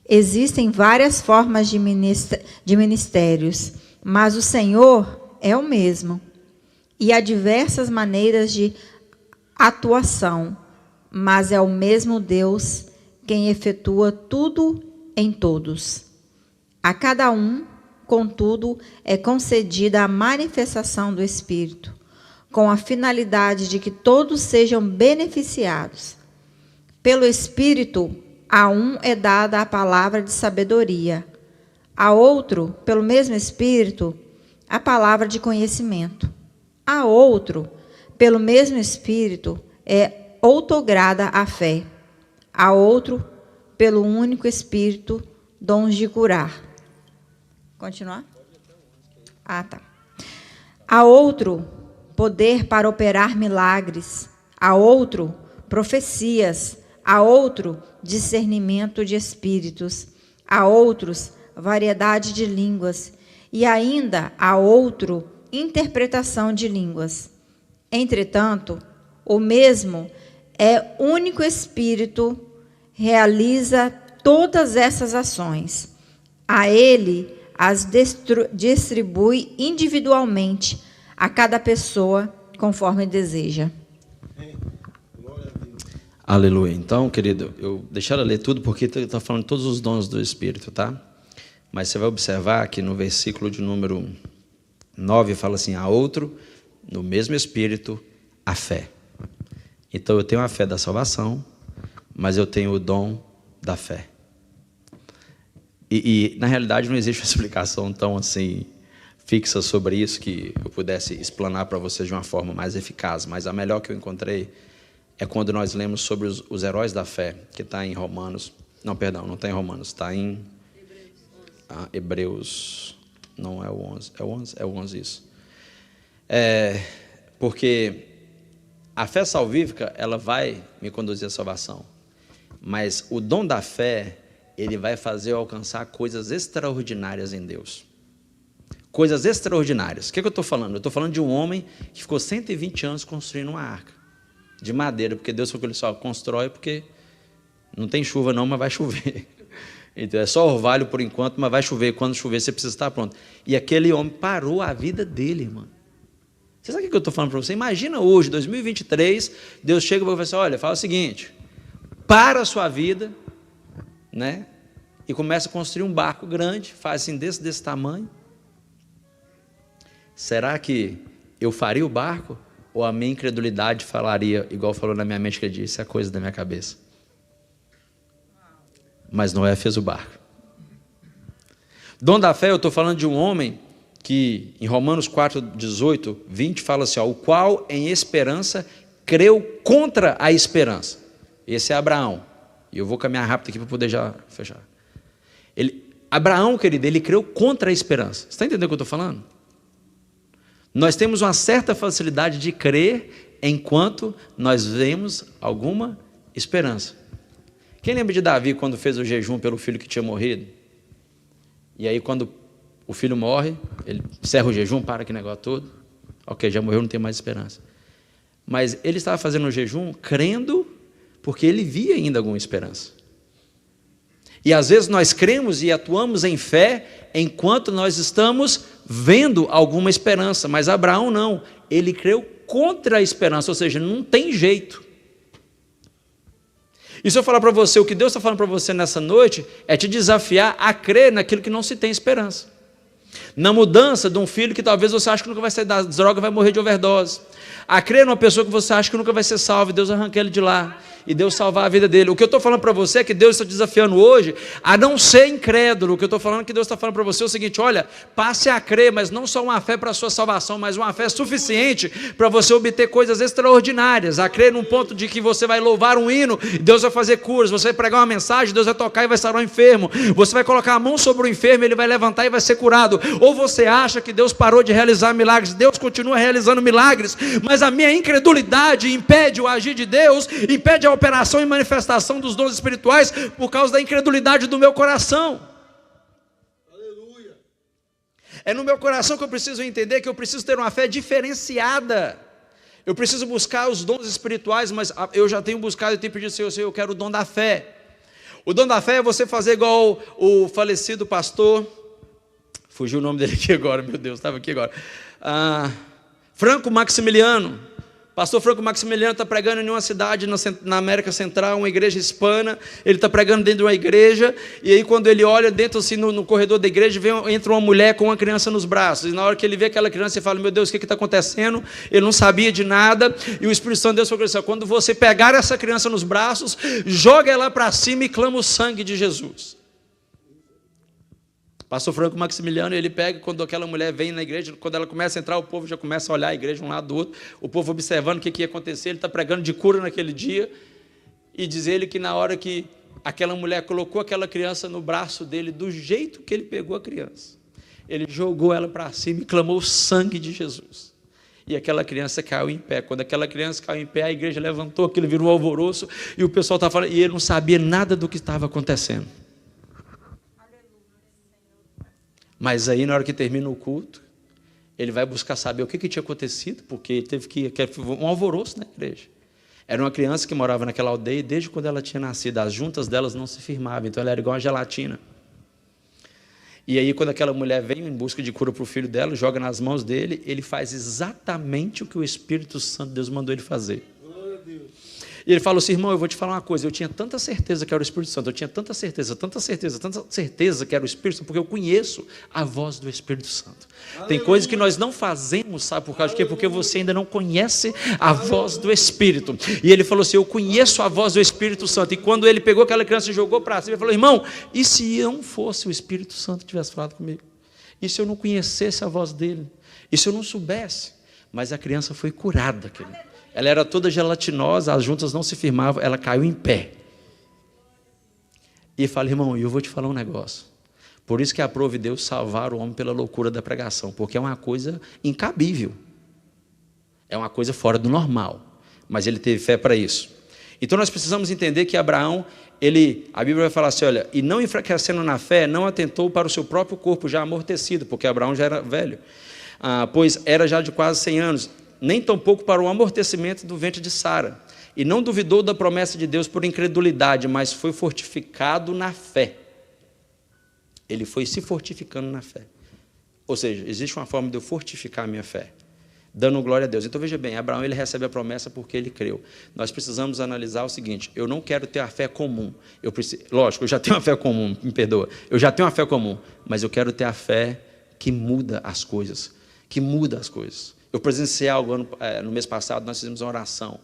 Existem várias formas de ministérios, mas o Senhor é o mesmo. E há diversas maneiras de atuação, mas é o mesmo Deus quem efetua tudo em todos. A cada um, contudo, é concedida a manifestação do Espírito, com a finalidade de que todos sejam beneficiados. Pelo Espírito, a um é dada a palavra de sabedoria, a outro, pelo mesmo Espírito, a palavra de conhecimento. A outro, pelo mesmo Espírito, é outorgada a fé. A outro, pelo único Espírito, dons de curar. Continuar? Tá. A outro, poder para operar milagres. A outro, profecias. A outro, discernimento de espíritos. A outros, variedade de línguas. E ainda a outro, interpretação de línguas. Entretanto, o mesmo é único Espírito, realiza todas essas ações. A ele as distribui individualmente a cada pessoa conforme deseja. Aleluia. Então, querido, eu deixar ela ler tudo porque está falando de todos os dons do Espírito, tá? Mas você vai observar que no versículo de número 9 fala assim, a outro, no mesmo Espírito, a fé. Então, eu tenho a fé da salvação, mas eu tenho o dom da fé. E na realidade, não existe uma explicação tão assim fixa sobre isso que eu pudesse explanar para vocês de uma forma mais eficaz. Mas a melhor que eu encontrei é quando nós lemos sobre os heróis da fé, que está em Romanos. Não, perdão, não está em Romanos, está em Hebreus. Não é o 11. É o 11? É o 11 isso. Porque a fé salvífica, ela vai me conduzir à salvação. Mas o dom da fé, ele vai fazer eu alcançar coisas extraordinárias em Deus. Coisas extraordinárias. O que eu estou falando? Eu estou falando de um homem que ficou 120 anos construindo uma arca de madeira, porque Deus falou que ele só constrói porque não tem chuva não, mas vai chover. Então é só orvalho por enquanto, mas vai chover. Quando chover, você precisa estar pronto. E aquele homem parou a vida dele, irmão. Você sabe o que eu estou falando para você? Imagina hoje, 2023, Deus chega e vai falar assim, olha, fala o seguinte, para a sua vida, né? E começa a construir um barco grande, faz assim desse tamanho. Será que eu faria o barco? Ou a minha incredulidade falaria, igual falou na minha mente que ele disse, é coisa da minha cabeça. Mas Noé fez o barco. Dom da fé, eu estou falando de um homem que em Romanos 4, 18, 20 fala assim, ó, o qual em esperança creu contra a esperança. Esse é Abraão. E eu vou caminhar rápido aqui para poder já fechar. Abraão, querido, ele creu contra a esperança. Você está entendendo o que eu estou falando? Nós temos uma certa facilidade de crer enquanto nós vemos alguma esperança. Quem lembra de Davi quando fez o jejum pelo filho que tinha morrido? E aí quando o filho morre, ele encerra o jejum, para aquele negócio todo. Ok, já morreu, não tem mais esperança. Mas ele estava fazendo o jejum crendo porque ele via ainda alguma esperança. E às vezes nós cremos e atuamos em fé enquanto nós estamos vendo alguma esperança, mas Abraão não, ele creu contra a esperança, ou seja, não tem jeito. E se eu falar para você, o que Deus está falando para você nessa noite, é te desafiar a crer naquilo que não se tem esperança. Na mudança de um filho que talvez você ache que nunca vai sair das drogas, vai morrer de overdose. A crer numa pessoa que você acha que nunca vai ser salva, e Deus arranca ele de lá. e Deus salvar a vida dele. O que eu estou falando para você é que Deus está desafiando hoje a não ser incrédulo. O que eu estou falando é que Deus está falando para você é o seguinte: olha, passe a crer, mas não só uma fé para a sua salvação, mas uma fé suficiente para você obter coisas extraordinárias, a crer num ponto de que você vai louvar um hino, Deus vai fazer curas, você vai pregar uma mensagem, Deus vai tocar e vai sarar o enfermo, você vai colocar a mão sobre o enfermo, ele vai levantar e vai ser curado. Ou você acha que Deus parou de realizar milagres? Deus continua realizando milagres, mas a minha incredulidade impede o agir de Deus, impede a operação e manifestação dos dons espirituais por causa da incredulidade do meu coração. Aleluia. É no meu coração que eu preciso entender que eu preciso ter uma fé diferenciada. Eu preciso buscar os dons espirituais, mas eu já tenho buscado e tenho pedido, Senhor, eu quero o dom da fé. O dom da fé é você fazer igual o falecido pastor, fugiu o nome dele aqui agora, meu Deus, estava aqui agora, Franco Maximiliano. Pastor Franco Maximiliano está pregando em uma cidade na América Central, uma igreja hispana. Ele está pregando dentro de uma igreja, e aí quando ele olha dentro assim no corredor da igreja, entra uma mulher com uma criança nos braços, e na hora que ele vê aquela criança, ele fala: meu Deus, o que está acontecendo? Ele não sabia de nada, e o Espírito Santo de Deus falou assim: quando você pegar essa criança nos braços, joga ela para cima e clama o sangue de Jesus. Pastor Franco Maximiliano, ele pega, quando aquela mulher vem na igreja, quando ela começa a entrar, o povo já começa a olhar a igreja um lado do outro, o povo observando o que ia acontecer. Ele está pregando de cura naquele dia, e diz ele que na hora que aquela mulher colocou aquela criança no braço dele, do jeito que ele pegou a criança, ele jogou ela para cima e clamou o sangue de Jesus, e aquela criança caiu em pé. Quando aquela criança caiu em pé, a igreja levantou, aquilo virou um alvoroço, e o pessoal estava falando, e ele não sabia nada do que estava acontecendo. Mas aí, na hora que termina o culto, ele vai buscar saber o que tinha acontecido, porque teve um alvoroço na igreja. Era uma criança que morava naquela aldeia, e desde quando ela tinha nascido, as juntas delas não se firmavam, então ela era igual uma gelatina. E aí, quando aquela mulher vem em busca de cura para o filho dela, joga nas mãos dele, ele faz exatamente o que o Espírito Santo de Deus mandou ele fazer. E ele falou assim: irmão, eu vou te falar uma coisa, eu tinha tanta certeza que era o Espírito Santo, eu tinha tanta certeza que era o Espírito Santo, porque eu conheço a voz do Espírito Santo. Tem coisas que nós não fazemos, sabe por causa de quê? Porque você ainda não conhece a voz do Espírito. E ele falou assim: eu conheço a voz do Espírito Santo. E quando ele pegou aquela criança e jogou para cima, ele falou: irmão, e se não fosse o Espírito Santo que tivesse falado comigo? E se eu não conhecesse a voz dele? E se eu não soubesse? Mas a criança foi curada, querido. Ela era toda gelatinosa, as juntas não se firmavam, ela caiu em pé. E fala: irmão, eu vou te falar um negócio. Por isso que aprove Deus salvar o homem pela loucura da pregação, porque é uma coisa incabível. É uma coisa fora do normal. Mas ele teve fé para isso. Então nós precisamos entender que Abraão, a Bíblia vai falar assim: olha, e não enfraquecendo na fé, não atentou para o seu próprio corpo já amortecido, porque Abraão já era velho, pois era já de quase 100 anos, nem tampouco para o amortecimento do ventre de Sara, e não duvidou da promessa de Deus por incredulidade, mas foi fortificado na fé. Ele foi se fortificando na fé. Ou seja, existe uma forma de eu fortificar a minha fé, dando glória a Deus. Então veja bem, Abraão, ele recebe a promessa porque ele creu. Nós precisamos analisar o seguinte: eu não quero ter a fé comum. Lógico, eu já tenho uma fé comum, me perdoa. Eu já tenho uma fé comum, mas eu quero ter a fé que muda as coisas. Eu presenciei algo no mês passado, nós fizemos uma oração.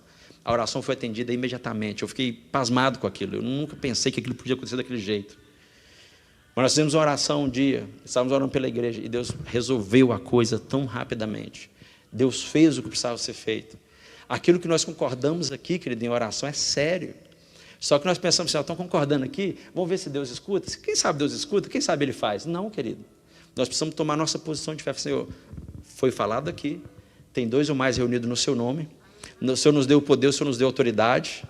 A oração foi atendida imediatamente. Eu fiquei pasmado com aquilo. Eu nunca pensei que aquilo podia acontecer daquele jeito. Mas nós fizemos uma oração um dia, estávamos orando pela igreja, e Deus resolveu a coisa tão rapidamente. Deus fez o que precisava ser feito. Aquilo que nós concordamos aqui, querido, em oração, é sério. Só que nós pensamos assim: estão concordando aqui, vamos ver se Deus escuta. Quem sabe Deus escuta, quem sabe Ele faz. Não, querido. Nós precisamos tomar nossa posição de fé. Senhor, foi falado aqui, tem 2 ou mais reunidos no seu nome, o Senhor nos deu o poder, o Senhor nos deu autoridade,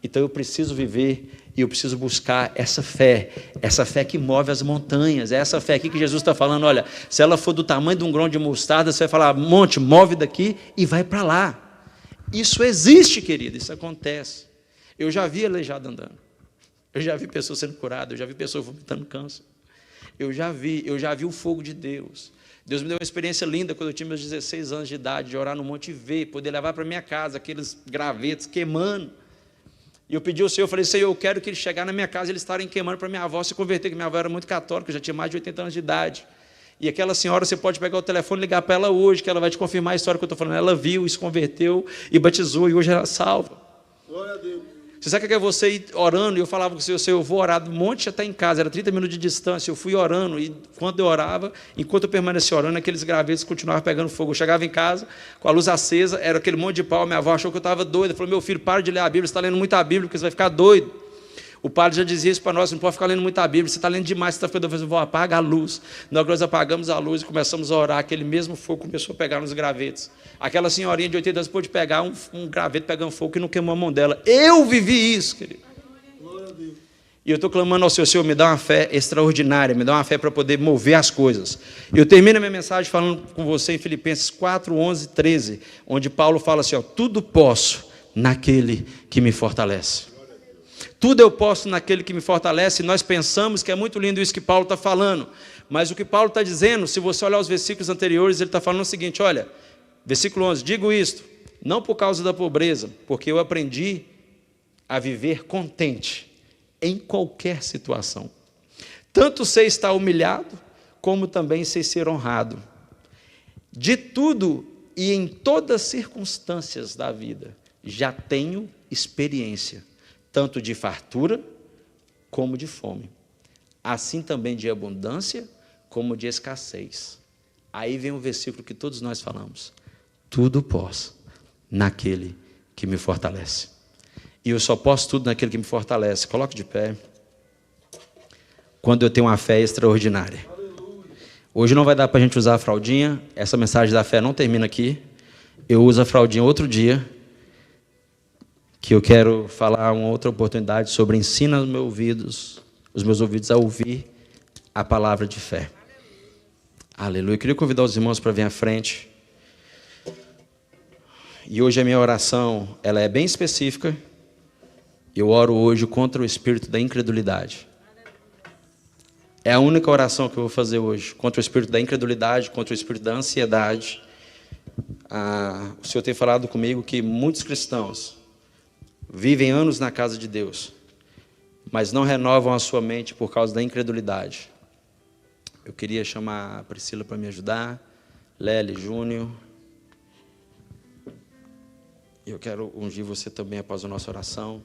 então eu preciso viver e eu preciso buscar essa fé que move as montanhas. É essa fé aqui que Jesus está falando: olha, se ela for do tamanho de um grão de mostarda, você vai falar: monte, move daqui e vai para lá. Isso existe, querido, isso acontece. Eu já vi aleijado andando, eu já vi pessoas sendo curadas, eu já vi pessoas vomitando câncer, eu já vi o fogo de Deus. Deus me deu uma experiência linda quando eu tinha meus 16 anos de idade, de orar no monte e ver, poder levar para minha casa aqueles gravetos queimando. E eu pedi ao Senhor, eu falei: Senhor, eu quero que eles chegarem na minha casa e eles estarem queimando para minha avó se converter, que minha avó era muito católica, já tinha mais de 80 anos de idade. E aquela senhora, você pode pegar o telefone e ligar para ela hoje, que ela vai te confirmar a história que eu estou falando. Ela viu, se converteu e batizou, e hoje ela é salva. Glória a Deus. Você sabe o que é você ir orando? E eu falava com o Senhor, eu vou orar do monte até em casa, era 30 minutos de distância. Eu fui orando, e quando eu orava, enquanto eu permanecia orando, aqueles gravetos continuavam pegando fogo. Eu chegava em casa, com a luz acesa, era aquele monte de pau. Minha avó achou que eu estava doido. Falou, meu filho, para de ler a Bíblia, você está lendo muita Bíblia, porque você vai ficar doido. O padre já dizia isso para nós, não pode ficar lendo muita Bíblia, você está lendo demais, você está ficando doido. Eu vou apagar a luz. Nós apagamos a luz e começamos a orar, aquele mesmo fogo começou a pegar nos gravetos. Aquela senhorinha de 80 anos pôde pegar um graveto pegando fogo que não queimou a mão dela. Eu vivi isso, querido. E eu estou clamando ao Senhor, me dá uma fé extraordinária, me dá uma fé para poder mover as coisas. E eu termino a minha mensagem falando com você em Filipenses 4, 11, 13, onde Paulo fala assim, tudo posso naquele que me fortalece. Tudo eu posso naquele que me fortalece. E nós pensamos que é muito lindo isso que Paulo está falando. Mas o que Paulo está dizendo, se você olhar os versículos anteriores, ele está falando o seguinte, olha, versículo 11, digo isto, não por causa da pobreza, porque eu aprendi a viver contente em qualquer situação. Tanto sei estar humilhado, como também sei ser honrado. De tudo e em todas as circunstâncias da vida, já tenho experiência, tanto de fartura como de fome. Assim também de abundância como de escassez. Aí vem o versículo que todos nós falamos. Tudo posso naquele que me fortalece. E eu só posso tudo naquele que me fortalece. Coloque de pé. Quando eu tenho uma fé extraordinária. Hoje não vai dar para a gente usar a fraldinha. Essa mensagem da fé não termina aqui. Eu uso a fraldinha outro dia. Que eu quero falar uma outra oportunidade sobre ensina os meus ouvidos a ouvir a palavra de fé. Aleluia. Eu queria convidar os irmãos para vir à frente. E hoje a minha oração, ela é bem específica. Eu oro hoje contra o espírito da incredulidade. É a única oração que eu vou fazer hoje. Contra o espírito da incredulidade, contra o espírito da ansiedade. O Senhor tem falado comigo que muitos cristãos vivem anos na casa de Deus, mas não renovam a sua mente por causa da incredulidade. Eu queria chamar a Priscila para me ajudar, Lely, Júnior. Eu quero ungir você também após a nossa oração.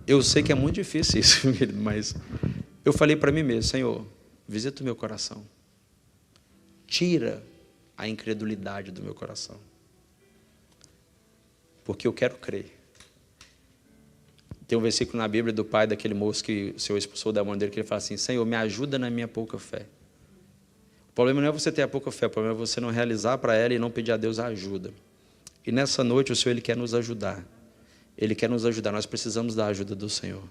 Eu sei que é muito difícil isso, mas eu falei para mim mesmo, Senhor, visita o meu coração. Tira a incredulidade do meu coração. Porque eu quero crer. Tem um versículo na Bíblia do pai daquele moço que o Senhor expulsou da mão dele, que ele fala assim, Senhor, me ajuda na minha pouca fé. O problema não é você ter a pouca fé, o problema é você não realizar para ela e não pedir a Deus a ajuda. E nessa noite o Senhor, Ele quer nos ajudar. Ele quer nos ajudar, nós precisamos da ajuda do Senhor.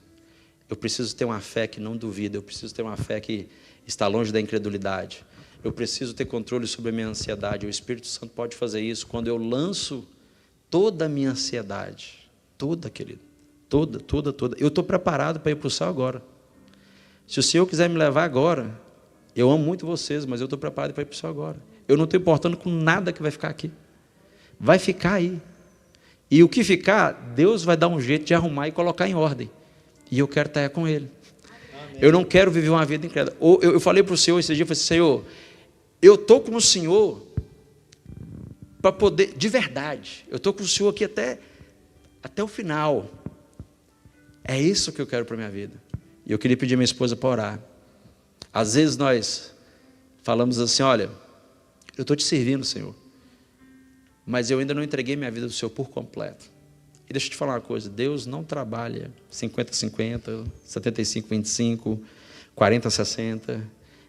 Eu preciso ter uma fé que não duvida, eu preciso ter uma fé que está longe da incredulidade. Eu preciso ter controle sobre a minha ansiedade. O Espírito Santo pode fazer isso quando eu lanço toda a minha ansiedade. Toda, querido. Toda. Eu estou preparado para ir para o céu agora. Se o Senhor quiser me levar agora, eu amo muito vocês, mas eu estou preparado para ir para o céu agora. Eu não estou importando com nada que vai ficar aqui. Vai ficar aí. E o que ficar, Deus vai dar um jeito de arrumar e colocar em ordem. E eu quero estar com Ele. Amém. Eu não quero viver uma vida incrédula. Eu falei para o Senhor esse dia, eu falei, Senhor, eu estou com o Senhor para poder, de verdade, eu estou com o Senhor aqui até o final. É isso que eu quero para a minha vida. E eu queria pedir a minha esposa para orar. Às vezes nós falamos assim, olha, eu estou te servindo, Senhor, mas eu ainda não entreguei minha vida do Senhor por completo. E deixa eu te falar uma coisa, Deus não trabalha 50-50, 75-25, 40-60.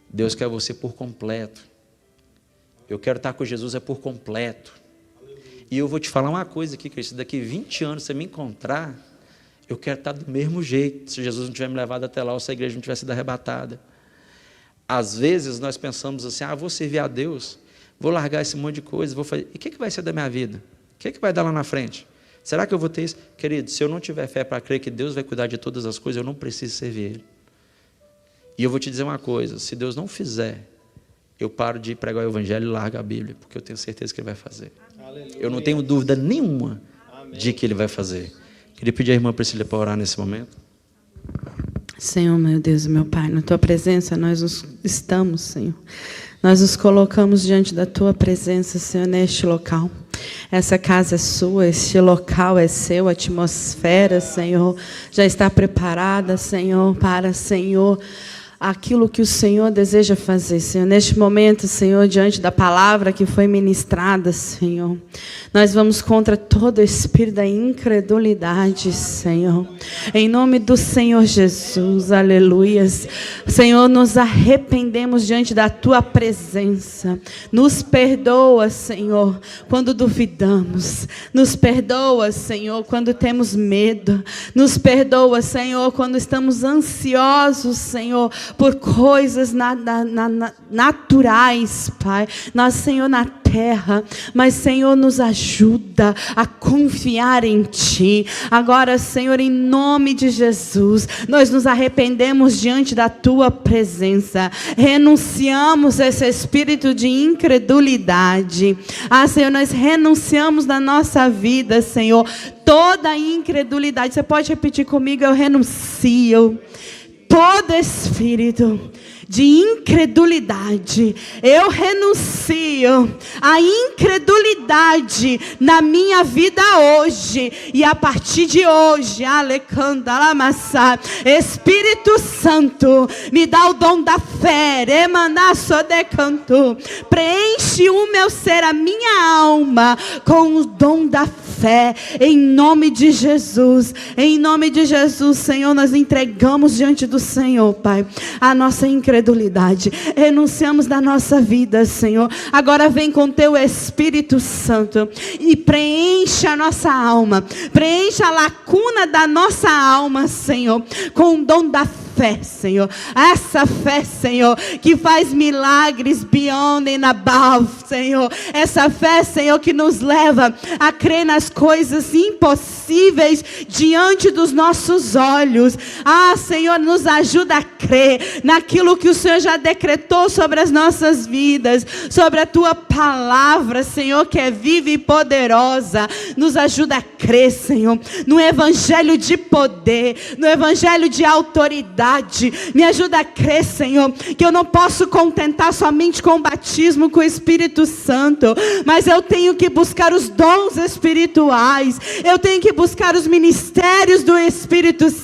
Deus quer você por completo. Eu quero estar com Jesus por completo. E eu vou te falar uma coisa aqui, Cristo, daqui 20 anos você me encontrar, eu quero estar do mesmo jeito, se Jesus não tiver me levado até lá, ou se a igreja não tiver sido arrebatada. Às vezes nós pensamos assim, vou servir a Deus, vou largar esse monte de coisa, vou fazer. E o que vai ser da minha vida? O que vai dar lá na frente? Será que eu vou ter isso? Querido, se eu não tiver fé para crer que Deus vai cuidar de todas as coisas, eu não preciso servir Ele. E eu vou te dizer uma coisa, se Deus não fizer, eu paro de pregar o Evangelho e largo a Bíblia, porque eu tenho certeza que Ele vai fazer. Aleluia. Eu não tenho dúvida nenhuma de que Ele vai fazer. Queria pedir à irmã Priscila para orar nesse momento. Senhor, meu Deus e meu Pai, na Tua presença nós estamos, Senhor. Nós nos colocamos diante da Tua presença, Senhor, neste local. Essa casa é sua, este local é seu, a atmosfera, Senhor, já está preparada, Senhor, para, Senhor, aquilo que o Senhor deseja fazer, Senhor. Neste momento, Senhor, diante da palavra que foi ministrada, Senhor, nós vamos contra todo espírito da incredulidade, Senhor. Em nome do Senhor Jesus, aleluias. Senhor, nos arrependemos diante da Tua presença. Nos perdoa, Senhor, quando duvidamos. Nos perdoa, Senhor, quando temos medo. Nos perdoa, Senhor, quando estamos ansiosos, Senhor, por coisas naturais, Pai. Nós, Senhor, na terra, mas, Senhor, nos ajuda a confiar em Ti. Agora, Senhor, em nome de Jesus, nós nos arrependemos diante da Tua presença. Renunciamos a esse espírito de incredulidade. Senhor, nós renunciamos da nossa vida, Senhor, toda a incredulidade. Você pode repetir comigo? Eu renuncio todo espírito de incredulidade. Eu renuncio à incredulidade na minha vida hoje. E a partir de hoje, Espírito Santo, me dá o dom da fé. Preenche o meu ser, a minha alma, com o dom da fé. Em nome de Jesus. Em nome de Jesus, Senhor, nós entregamos diante do Senhor, Pai, a nossa incredulidade. Renunciamos da nossa vida, Senhor. Agora vem com Teu Espírito Santo e preenche a nossa alma. Preenche a lacuna da nossa alma, Senhor, com o dom da fé, Senhor. Essa fé, Senhor, que faz milagres beyond and above, Senhor. Essa fé, Senhor, que nos leva a crer nas coisas impossíveis diante dos nossos olhos. Senhor, nos ajuda a crer naquilo que o Senhor já decretou sobre as nossas vidas, sobre a Tua palavra, Senhor, que é viva e poderosa. Nos ajuda a crer, Senhor, no evangelho de poder, no evangelho de autoridade. Me ajuda a crer, Senhor, que eu não posso contentar somente com o batismo com o Espírito Santo, mas eu tenho que buscar os dons espirituais, eu tenho que buscar os ministérios do Espírito Santo.